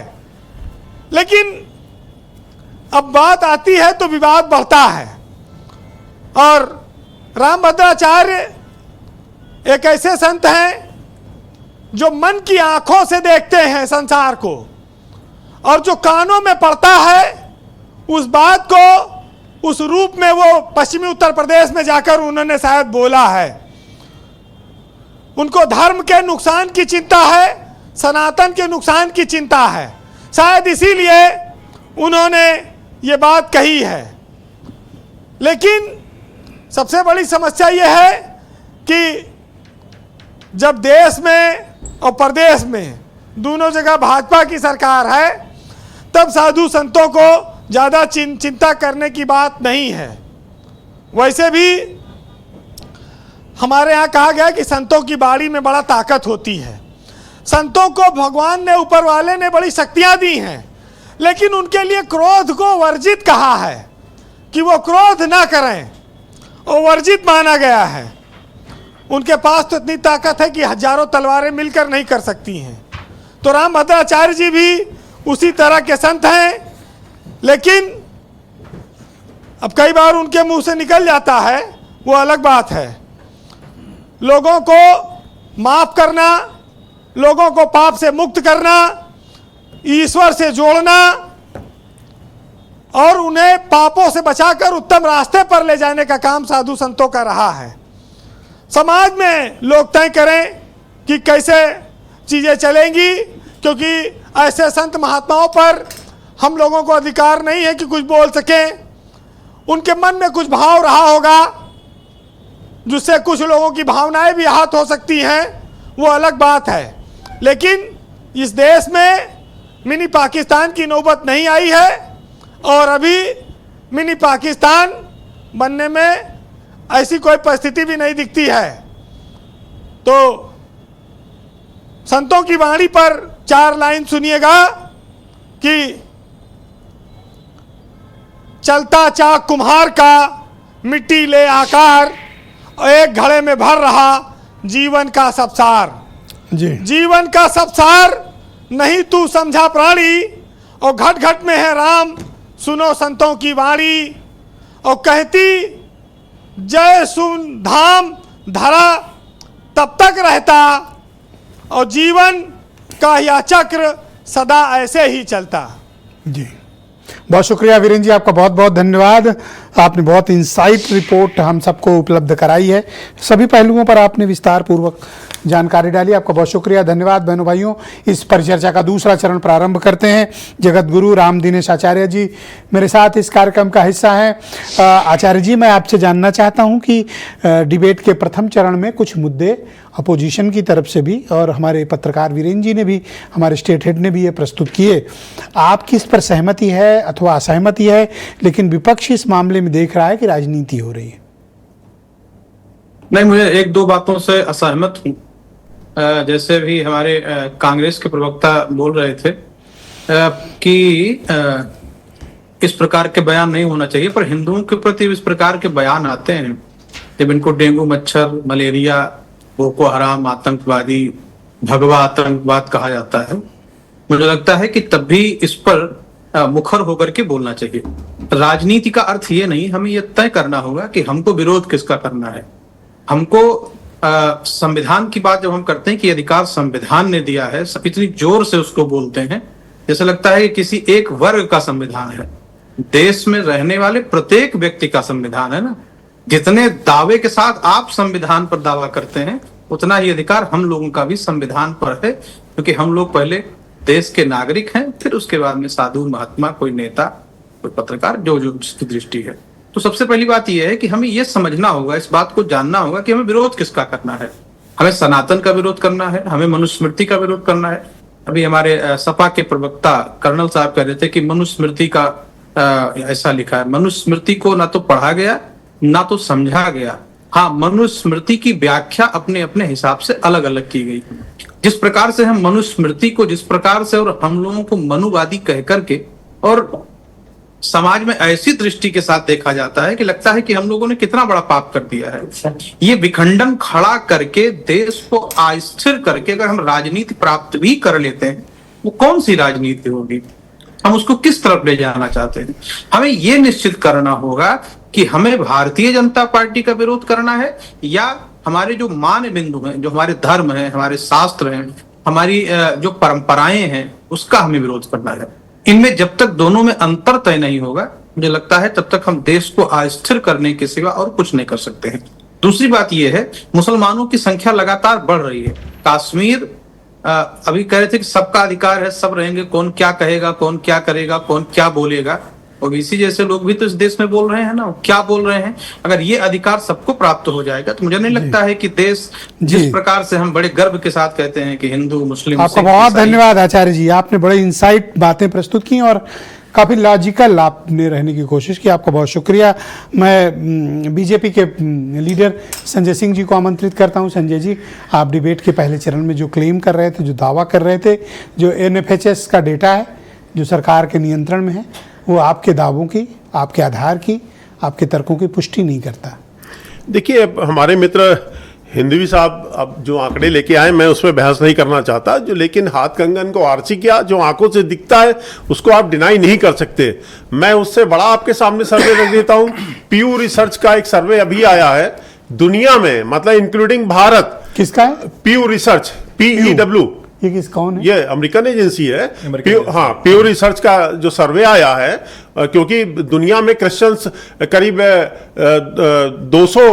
लेकिन अब बात आती है तो विवाद बढ़ता है। और रामभद्राचार्य एक ऐसे संत हैं जो मन की आंखों से देखते हैं संसार को, और जो कानों में पड़ता है उस बात को उस रूप में वो पश्चिमी उत्तर प्रदेश में जाकर उन्होंने शायद बोला है। उनको धर्म के नुकसान की चिंता है, सनातन के नुकसान की चिंता है, शायद इसीलिए उन्होंने ये बात कही है। लेकिन सबसे बड़ी समस्या ये है कि जब देश में और प्रदेश में दोनों जगह भाजपा की सरकार है, तब साधु संतों को ज़्यादा चिंता करने की बात नहीं है। वैसे भी हमारे यहाँ कहा गया कि संतों की बाड़ी में बड़ा ताकत होती है। संतों को भगवान ने, ऊपर वाले ने बड़ी शक्तियाँ दी हैं, लेकिन उनके लिए क्रोध को वर्जित कहा है कि वो क्रोध ना करें, और वर्जित माना गया है। उनके पास तो इतनी ताकत है कि हजारों तलवारें मिलकर नहीं कर सकती हैं। तो रामभद्राचार्य जी भी उसी तरह के संत हैं। लेकिन अब कई बार उनके मुंह से निकल जाता है, वो अलग बात है। लोगों को माफ करना, लोगों को पाप से मुक्त करना, ईश्वर से जोड़ना, और उन्हें पापों से बचाकर उत्तम रास्ते पर ले जाने का काम साधु संतों का रहा है। समाज में लोग तय करें कि कैसे चीज़ें चलेंगी, क्योंकि ऐसे संत महात्माओं पर हम लोगों को अधिकार नहीं है कि कुछ बोल सकें। उनके मन में कुछ भाव रहा होगा, जिससे कुछ लोगों की भावनाएं भी आहत हो सकती हैं, वो अलग बात है। लेकिन इस देश में मिनी पाकिस्तान की नौबत नहीं आई है, और अभी मिनी पाकिस्तान बनने में ऐसी कोई परिस्थिति भी नहीं दिखती है। तो संतों की वाणी पर 4 लाइन सुनिएगा कि चलता चाक कुम्हार का मिट्टी ले आकार, और एक घड़े में भर रहा जीवन का सब सार। जी जीवन का सब सार नहीं तू समझा प्राणी, और घट घट में है राम सुनो संतों की वाणी। और कहती जय सुन धाम धरा तब तक रहता, और जीवन का यह चक्र सदा ऐसे ही चलता। जी बहुत शुक्रिया वीरेंद्र जी, आपका बहुत बहुत धन्यवाद। आपने बहुत इंसाइट रिपोर्ट हम सबको उपलब्ध कराई है, सभी पहलुओं पर आपने विस्तार पूर्वक जानकारी डाली। आपका बहुत शुक्रिया, धन्यवाद। बहनों भाइयों, इस परिचर्चा का दूसरा चरण प्रारंभ करते हैं। जगत गुरु राम दिनेश आचार्य जी मेरे साथ इस कार्यक्रम का हिस्सा हैं। आचार्य जी, मैं आपसे जानना चाहता हूं कि डिबेट के प्रथम चरण में कुछ मुद्दे अपोजिशन की तरफ से भी और हमारे पत्रकार वीरेंद्र जी ने भी, हमारे स्टेट हेड ने भी ये प्रस्तुत किए। आपकी इस पर सहमति है अथवा असहमति है, लेकिन विपक्ष इस मामले में देख रहा है कि राजनीति हो रही है? नहीं, मुझे एक दो बातों से असहमत हूँ। जैसे भी हमारे कांग्रेस के प्रवक्ता बोल रहे थे कि इस प्रकार के बयान नहीं होना चाहिए, पर हिंदुओं के प्रति इस प्रकार के बयान आते हैं जब इनको डेंगू मच्छर, मलेरिया, बोको हराम आतंकवादी, भगवा आतंकवाद कहा जाता है। मुझे लगता है कि तब भी इस पर मुखर होकर के बोलना चाहिए। राजनीति का अर्थ ये नहीं, हमें ये तय करना होगा कि हमको विरोध किसका करना है। हमको संविधान की बात जब हम करते हैं कि अधिकार संविधान ने दिया है, सब इतनी जोर से उसको बोलते हैं जैसे लगता है कि किसी एक वर्ग का संविधान है। देश में रहने वाले प्रत्येक व्यक्ति का संविधान है ना। जितने दावे के साथ आप संविधान पर दावा करते हैं, उतना ही अधिकार हम लोगों का भी संविधान पर है, क्योंकि हम लोग पहले देश के नागरिक हैं, फिर उसके बाद में साधु, महात्मा, कोई नेता, कोई पत्रकार, जो जिसकी दृष्टि है। तो सबसे पहली बात यह है कि हमें यह समझना होगा, इस बात को जानना होगा कि हमें विरोध किसका करना है। हमें सनातन का विरोध करना है, हमें मनुस्मृति का विरोध करना है। अभी हमारे सपा के प्रवक्ता कर्नल साहब कह रहे थे कि मनुस्मृति का ऐसा लिखा है। मनुस्मृति को ना तो पढ़ा गया ना तो समझा गया। हाँ, मनुस्मृति की व्याख्या अपने अपने हिसाब से अलग अलग की गई। जिस प्रकार से हम मनुस्मृति को, जिस प्रकार से और हम लोगों को मनुवादी कह करके और समाज में ऐसी दृष्टि के साथ देखा जाता है कि लगता है कि हम लोगों ने कितना बड़ा पाप कर दिया है। ये विखंडन खड़ा करके, देश को अस्थिर करके अगर हम राजनीति प्राप्त भी कर लेते हैं, वो कौन सी राजनीति होगी? हम उसको किस तरफ ले जाना चाहते हैं? हमें ये निश्चित करना होगा कि हमें भारतीय जनता पार्टी का विरोध करना है या हमारे जो मान्य बिंदु हैं, जो हमारे धर्म है, हमारे शास्त्र हैं, हमारी जो परंपराएं हैं, उसका हमें विरोध करना है। इनमें जब तक दोनों में अंतर तय नहीं होगा, मुझे लगता है तब तक हम देश को अस्थिर करने के सिवा और कुछ नहीं कर सकते हैं। दूसरी बात यह है, मुसलमानों की संख्या लगातार बढ़ रही है। कश्मीर अभी कह रहे थे कि सबका अधिकार है, सब रहेंगे, कौन क्या कहेगा, कौन क्या करेगा, कौन क्या बोलेगा। ओबीसी जैसे लोग भी तो इस देश में बोल रहे हैं ना, क्या बोल रहे हैं। अगर ये अधिकार सबको प्राप्त हो जाएगा तो मुझे नहीं लगता है कि देश जिस प्रकार से हम बड़े गर्व के साथ कहते हैं कि हिंदू, मुस्लिम, आपका बहुत धन्यवाद आचार्य जी, आपने बड़े इंसाइट बातें प्रस्तुत की और काफ़ी लॉजिकल आपने रहने की कोशिश की। आपका बहुत शुक्रिया। मैं बीजेपी के लीडर संजय सिंह जी को आमंत्रित करता हूं। संजय जी, आप डिबेट के पहले चरण में जो क्लेम कर रहे थे, जो दावा कर रहे थे, जो NFHS का डेटा है जो सरकार के नियंत्रण में है, वो आपके दावों की, आपके आधार की, आपके तर्कों की पुष्टि नहीं करता। देखिए, हमारे मित्र हिंदवी साहब अब जो आंकड़े लेके आए, मैं उसमें बहस नहीं करना चाहता, जो लेकिन हाथ कंगन को आरसी किया, जो आंखों से दिखता है उसको आप डिनाई नहीं कर सकते। मैं उससे बड़ा आपके सामने सर्वे रख देता हूं। पीयू रिसर्च का एक सर्वे अभी आया है दुनिया में, मतलब इंक्लूडिंग भारत। किसका है? Pew research, PEW। ये किस कौन है? ये अमेरिकन एजेंसी है। पीयू रिसर्च का जो सर्वे आया है, क्योंकि दुनिया में क्रिश्चियंस करीब 200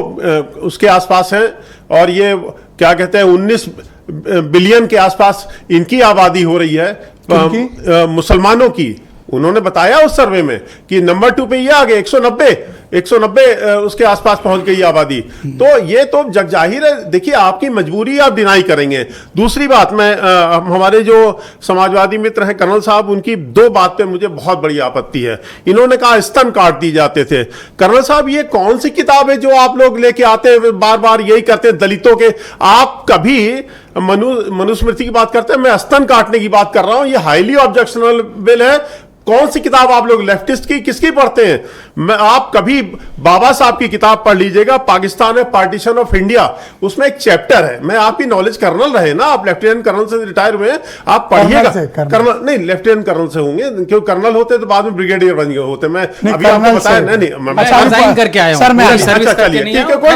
उसके आसपास हैं, और ये क्या कहते हैं 19 बिलियन के आसपास इनकी आबादी हो रही है मुसलमानों की। उन्होंने बताया उस सर्वे में कि नंबर 2 पे ये आ गए 190 190 उसके आसपास पहुंच गई आबादी। तो ये तो जगजाहिर है, देखिए आपकी मजबूरी आप डिनाई करेंगे। दूसरी बात, मैं हमारे जो समाजवादी मित्र हैं कर्नल साहब, उनकी दो बात पे मुझे बहुत बड़ी आपत्ति है। इन्होंने कहा स्तन काट दिए जाते थे। कर्नल साहब, ये कौन सी किताब है जो आप लोग लेके आते हैं, बार बार यही करते हैं दलितों के? आप कभी मनुस्मृति की बात करते हैं, मैं स्तन काटने की बात कर रहा हूं। ये हाईली ऑब्जेक्शनेबल है। कौन सी किताब आप लोग लेफ्टिस्ट की किसकी पढ़ते हैं? मैं आप कभी बाबा साहब की किताब पढ़ लीजिएगा, पाकिस्तान में पार्टीशन ऑफ इंडिया, उसमें एक चैप्टर है। मैं आपकी नॉलेज कर्नल रहे ना, आप लेफ्टिनेंट कर्नल से रिटायर हुए, आप पढ़िएगा। कर्नल नहीं, लेफ्टिनेंट कर्नल से होंगे, क्योंकि कर्नल होते तो बाद में ब्रिगेडियर बन गए होते। मैं अभी आपको बताया नहीं करके आया सर, मैं चलिए ठीक है, कोई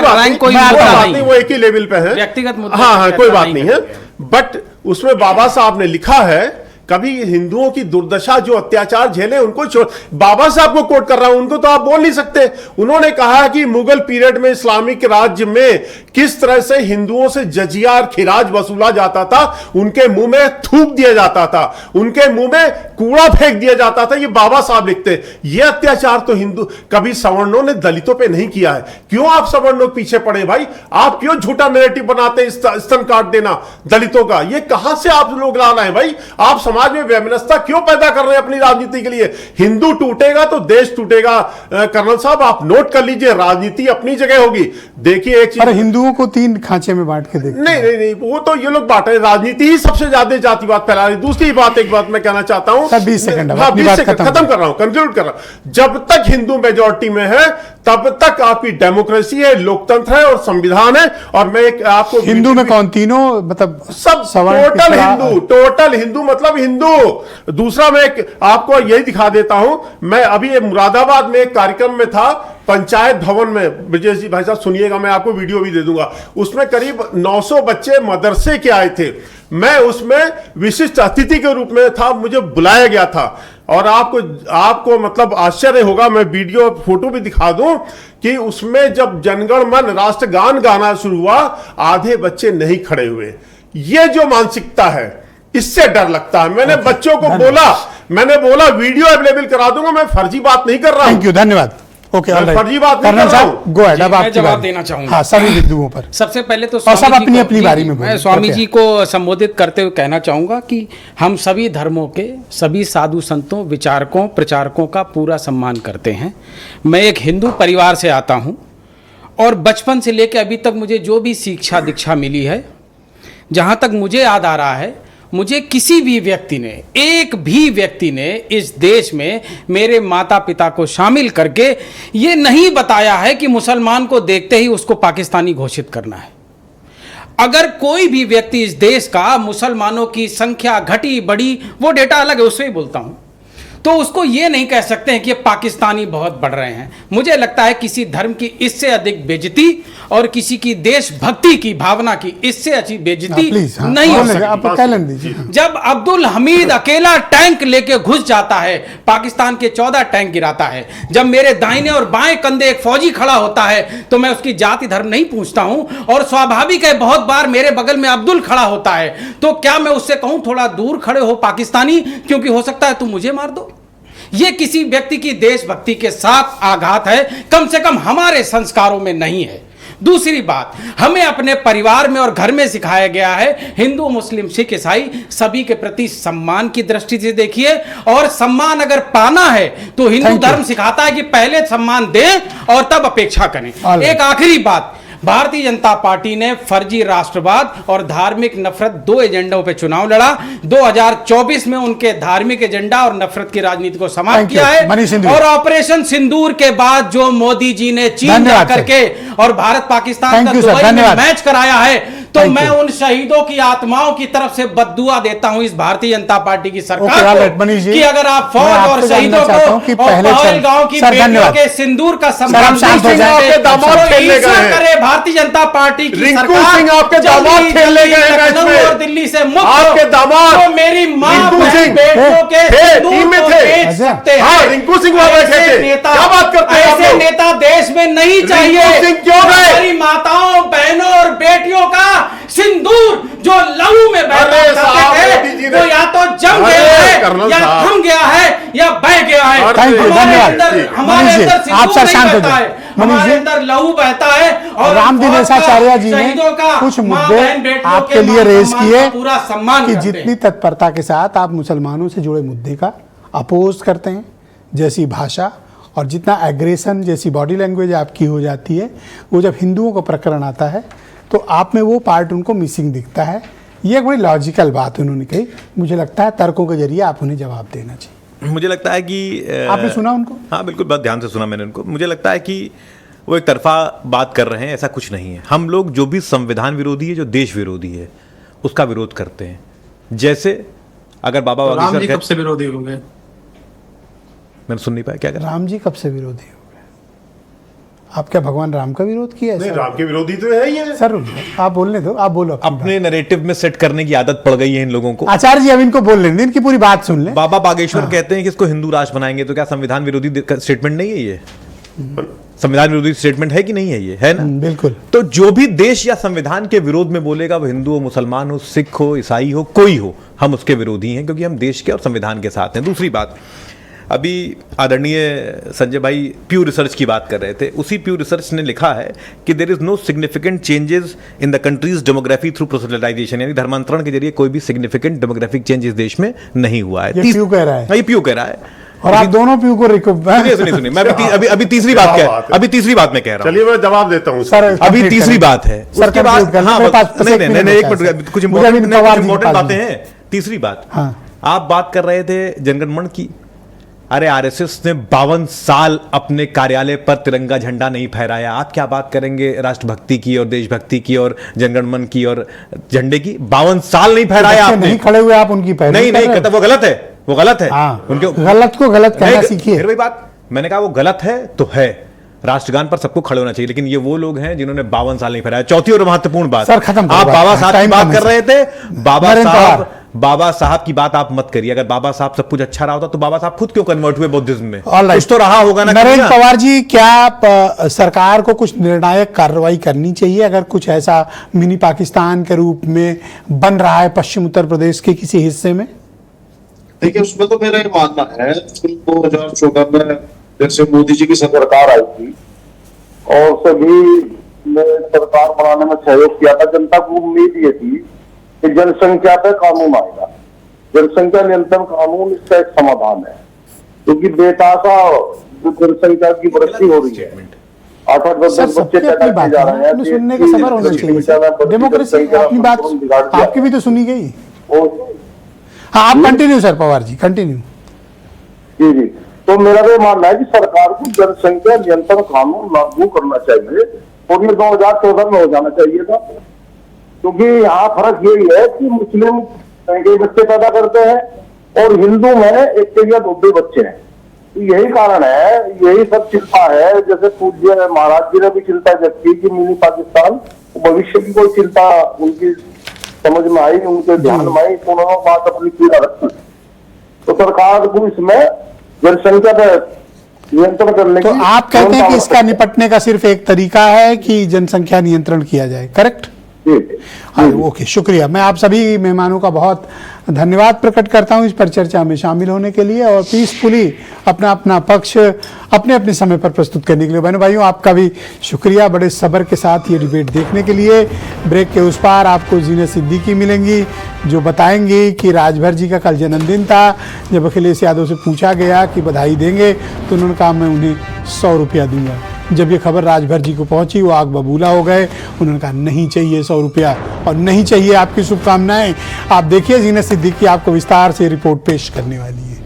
बात नहीं, वो एक ही लेवल पे है, व्यक्तिगत मुद्दे। हाँ, कोई बात नहीं है। बट उसमें बाबा साहब ने लिखा है, कभी हिंदुओं की दुर्दशा जो अत्याचार झेले उनको छोड़, बाबा साहब को कोट कर रहा हूं, उनको तो आप बोल नहीं सकते। उन्होंने कहा कि मुगल पीरियड में इस्लामिक राज्य में किस तरह से हिंदुओं से जजिया और खिराज वसूला जाता था, उनके मुंह में थूक दिया जाता था, उनके मुंह में कूड़ा फेंक दिया जाता था। ये बाबा साहब लिखते। ये अत्याचार तो हिंदू कभी सवर्णों ने दलितों पे नहीं किया है। क्यों आप सवर्णों के पीछे पड़े भाई? आप क्यों झूठा नैरेटिव बनाते स्तन काट देना दलितों का? ये कहां से आप लोग लाना है भाई? आप समाज में वैमनस्यता क्यों पैदा कर रहे हैं अपनी राजनीति के लिए? हिंदू टूटेगा तो देश टूटेगा। कर्नल साहब, आप नोट कर लीजिए, राजनीति अपनी जगह होगी। देखिए एक चीज, हिंदुओं को 3 खांचे में बांट के देखते नहीं, वो तो ये लोग बांटे, राजनीति ही सबसे ज्यादा जातिवाद फैला रही। दूसरी बात, एक बात मैं कहना चाहता हूं, 20 सेकंड खत्म कर रहा हूं, कंक्लूड कर रहा हूं। जब तक हिंदू मेजोरिटी में है तब तक आपकी डेमोक्रेसी है, लोकतंत्र है और संविधान है। और मैं आपको हिंदू में कौन? तीनों मतलब सब टोटल हिंदू मतलब हिंदू। दूसरा मैं आपको यही दिखा देता हूं। मैं अभी मुरादाबाद में एक कार्यक्रम में था, पंचायत भवन में। ब्रजेश जी भाई साहब सुनिएगा, मैं आपको वीडियो भी दे दूंगा। उसमें करीब 900 बच्चे मदरसे के आए थे। मैं उसमें विशिष्ट अतिथि के रूप में था, मुझे बुलाया गया था। और आपको मतलब आश्चर्य होगा, मैं वीडियो फोटो भी दिखा दूं कि उसमें जब जनगण मन राष्ट्रगान गाना शुरू हुआ, आधे बच्चे नहीं खड़े हुए। ये जो मानसिकता है, इससे डर लगता है। मैंने बच्चों को बोला वीडियो अवेलेबल करा दूंगा, मैं फर्जी बात नहीं कर रहा हूं। थैंक यू, धन्यवाद। ओके, फर्जी बात नहीं कर रहा हूं। गो अहेड, अब मैं जवाब देना चाहूंगा। हाँ, सभी बिंदुओं पर। सबसे पहले तो सब अपनी अपनी बारी में मैं स्वामी जी को संबोधित करते हुए कहना चाहूंगा कि हम सभी धर्मों के सभी साधु संतों, विचारकों, प्रचारकों का पूरा सम्मान करते हैं। मैं एक हिंदू परिवार से आता हूं और बचपन से लेकर अभी तक मुझे जो भी शिक्षा दीक्षा मिली है, जहां तक मुझे याद आ रहा है, मुझे किसी भी व्यक्ति ने, एक भी व्यक्ति ने इस देश में मेरे माता पिता को शामिल करके ये नहीं बताया है कि मुसलमान को देखते ही उसको पाकिस्तानी घोषित करना है। अगर कोई भी व्यक्ति इस देश का मुसलमानों की संख्या घटी बढ़ी, वो डेटा अलग है, उससे ही बोलता हूं, तो उसको ये नहीं कह सकते हैं कि पाकिस्तानी बहुत बढ़ रहे हैं। मुझे लगता है किसी धर्म की इससे अधिक बेइज्जती और किसी की देशभक्ति की भावना की इससे अच्छी बेइज्जती नहीं हो सकती। जब अब्दुल हमीद अकेला टैंक लेके घुस जाता है, पाकिस्तान के 14 टैंक गिराता है, जब मेरे दाहिने और बाएं कंधे एक फौजी खड़ा होता है, तो मैं उसकी जाति धर्म नहीं पूछता हूं। और स्वाभाविक है, बहुत बार मेरे बगल में अब्दुल खड़ा होता है, तो क्या मैं उससे कहूं थोड़ा दूर खड़े हो पाकिस्तानी, क्योंकि हो सकता है तुम मुझे मार दो? यह किसी व्यक्ति की देशभक्ति के साथ आघात है, कम से कम हमारे संस्कारों में नहीं है। दूसरी बात, हमें अपने परिवार में और घर में सिखाया गया है, हिंदू मुस्लिम सिख ईसाई सभी के प्रति सम्मान की दृष्टि से देखिए, और सम्मान अगर पाना है तो हिंदू धर्म सिखाता है कि पहले सम्मान दें और तब अपेक्षा करें। एक आखिरी बात, भारतीय जनता पार्टी ने फर्जी राष्ट्रवाद और धार्मिक नफरत 2 एजेंडों पे चुनाव लड़ा। 2024 में उनके धार्मिक एजेंडा और नफरत की राजनीति को समाप्त किया है। और ऑपरेशन सिंदूर के बाद जो मोदी जी ने चीन जाकर के और भारत पाकिस्तान का दुबई में मैच कराया है, तो मैं उन शहीदों की आत्माओं की तरफ से बद्दुआ देता हूं इस भारतीय जनता पार्टी की सरकार को कि अगर आप फौज और शहीदों को और पहलगांव की बेटियों के सिंदूर का सम्मान करे, भारतीय जनता पार्टी की सरकार आपके दामाद खेलने गए और दिल्ली से मुक्त आपके दामाद तो मेरी मां बेटियों के सिंदूर को बेच सकते हैं। रिंकू सिंह नेता, क्या बात करते हैं? ऐसे नेता देश में नहीं चाहिए। हमारी माताओं, बहनों और बेटियों का सिंदूर जो लहू में बहते थे, वो या तो जम गया है या थम गया है या बह गया है। अर्थ थैंक यू, हमारे धन्यवाद। अंदर हमारे मनीष जी, अंदर आप सिंदूर शांत नहीं हो बहता जाए। है, मनीष हमारे जी, अंदर लहू बहता है। और राम दिनेशाचार्य जी ने शहीदों का कुछ माँ, मुद्दे बहन, बेटियों आपके के लिए मान रेज सम्मान किए का पूरा सम्मान कि करते जितनी हैं। तत्परता के साथ आप मुसलमानों से जुड़े मुद्दे का अपोज करते हैं, जैसी भाषा और जितना एग्रेशन जैसी बॉडी लैंग्वेज आपकी हो जाती है, वो जब हिंदुओं का प्रकरण आता है तो आप में वो पार्ट उनको मिसिंग दिखता है। ये एक बड़ी लॉजिकल बात उन्होंने कही। मुझे लगता है तर्कों के जरिए आप उन्हें जवाब देना चाहिए। मुझे लगता है कि आपने सुना उनको? हाँ बिल्कुल, बहुत ध्यान से सुना मैंने उनको। मुझे लगता है कि वो एक तरफा बात कर रहे हैं, ऐसा कुछ नहीं है। हम लोग जो भी संविधान विरोधी है, जो देश विरोधी है, उसका विरोध करते हैं। जैसे अगर बाबा राम जी बागेश्वर कब से विरोधी हो गए? मैंने सुन नहीं पाया, क्या कर राम जी कब से विरोधी हो गए? आप क्या भगवान राम का विरोध किया है? नहीं, सर? राम के विरोधी तो है ही है। सर आप बोलने दो, आप बोलो अपनी अपने नैरेटिव में सेट करने की आदत पड़ गई है इन लोगों को। बात। आचार्य जी अब इनको बोल लें, इनकी पूरी बात सुन लें। बाबा बागेश्वर कहते हैं कि इसको हिंदू राष्ट्र बनाएंगे, तो क्या संविधान विरोधी स्टेटमेंट नहीं है ये? संविधान विरोधी स्टेटमेंट है कि नहीं है ये? है ना? बिल्कुल। तो जो भी देश या संविधान के विरोध में बोलेगा, वो हिंदू हो, मुसलमान हो, सिख हो, ईसाई हो, कोई हो, हम उसके विरोधी हैं, क्योंकि हम देश के और संविधान के साथ हैं। दूसरी बात, अभी आदरणीय संजय भाई प्यू रिसर्च की बात कर रहे थे। उसी प्यू रिसर्च ने लिखा है कि there is no significant changes in the country's demography through proselytisation, यानी धर्मांतरण के जरिए कोई भी सिग्निफिकेंट डेमोग्राफिक चेंज इस देश में नहीं हुआ है। ये प्यू कह रहा है। हाँ, ये प्यू कह रहा है। और आप दोनों प्यू को सुनिए, मैं अभी तीसरी बात अभी तीसरी बात मैं कह रहा हूँ। चलिए मैं जवाब देता हूँ सर। अभी तीसरी बात है, उसके बाद हाँ, नहीं, एक मिनट, कुछ इंपॉर्टेंट बातें हैं। तीसरी बात, आप बात कर रहे थे जनगणमन की। अरे आरएसएस ने 52 साल अपने कार्यालय पर तिरंगा झंडा नहीं फहराया। आप क्या बात करेंगे राष्ट्रभक्ति की और देशभक्ति की और जनगणमन की और झंडे की? 52 साल नहीं फहराया आपने। नहीं खड़े हुए आप उनकी पहले नहीं कहता, वो गलत है, वो गलत है। उनके गलत को गलत कहना सीखिए। फिर वही बात, मैंने कहा वो गलत है तो है, राष्ट्रगान पर सबको खड़े होना चाहिए, लेकिन ये वो लोग हैं जिन्होंने 52 साल नहीं फहराया। चौथी और महत्वपूर्ण बात, सर खत्म, आप बाबा साहब की बात कर रहे थे। बाबा साहब की बात आप मत करिए। अगर बाबा साहब सब कुछ अच्छा रहा होता तो बाबा साहब खुद क्यों कन्वर्ट हुए बौद्धिज्म में? कुछ तो रहा होगा ना। नरेंद्र पवार जी, क्या सरकार को कुछ निर्णायक कार्रवाई करनी चाहिए अगर कुछ ऐसा मिनी पाकिस्तान के रूप में बन रहा है पश्चिम उत्तर प्रदेश के किसी हिस्से में? देखिए, उसमें तो मेरा ये मानना है कि 2014 में जैसे मोदी जी की सरकार आई थी और सभी ने सरकार बनाने में सहयोग किया था, जनता को उम्मीद ये थी कि जनसंख्या पे कानून आएगा, जनसंख्या नियंत्रण कानून इसका एक समाधान है, क्योंकि बेतहाशा जनसंख्या की बढ़ोतरी हो रही है। 8-10 बच्चे पैदा किए जा रहे हैं। सुनने का सबर होना चाहिए। डेमोक्रेसी, अपनी बात आपकी भी तो सुनी गई। हाँ, आप continue sir, Pawar ji continue. जी, तो मेरा तो मानना है कि सरकार को जनसंख्या नियंत्रण कानून लागू करना चाहिए और ये 2014 में हो जाना चाहिए था, क्योंकि यहाँ फर्क यही है कि मुस्लिम कई बच्चे पैदा करते हैं और हिंदू में एक या दो बच्चे हैं। यही कारण है, यही सब चिंता है। जैसे पूज्य महाराज जी ने भी चिंता व्यक्त की कि मिनी पाकिस्तान भविष्य की कोई चिंता उनकी समझ में आई, उनके ध्यान में आई, उन्होंने बात अपनी पूरा रखी। तो सरकार को इसमें जनसंख्या पर नियंत्रण करने तो आप कहते हैं कि इसका निपटने का सिर्फ एक तरीका है कि जनसंख्या नियंत्रण किया जाए, करेक्ट? हाँ, ओके, शुक्रिया। मैं आप सभी मेहमानों का बहुत धन्यवाद प्रकट करता हूं इस पर चर्चा में शामिल होने के लिए और पीसफुली अपना अपना पक्ष अपने अपने समय पर प्रस्तुत करने के लिए। बहनों भाइयों, आपका भी शुक्रिया बड़े सब्र के साथ ये डिबेट देखने के लिए। ब्रेक के उस पार आपको जीनत सिद्दीकी मिलेंगी जो बताएंगी कि राजभर जी का कल जन्मदिन था। जब अखिलेश यादव से पूछा गया कि बधाई देंगे तो उन्होंने कहा मैं उन्हें 100 रुपया दूंगा। जब ये खबर राजभर जी को पहुंची वो आग बबूला हो गए। उन्होंने कहा नहीं चाहिए 100 रुपया और नहीं चाहिए आपकी शुभकामनाएं। आप देखिए जीनत सिद्दीकी आपको विस्तार से रिपोर्ट पेश करने वाली है।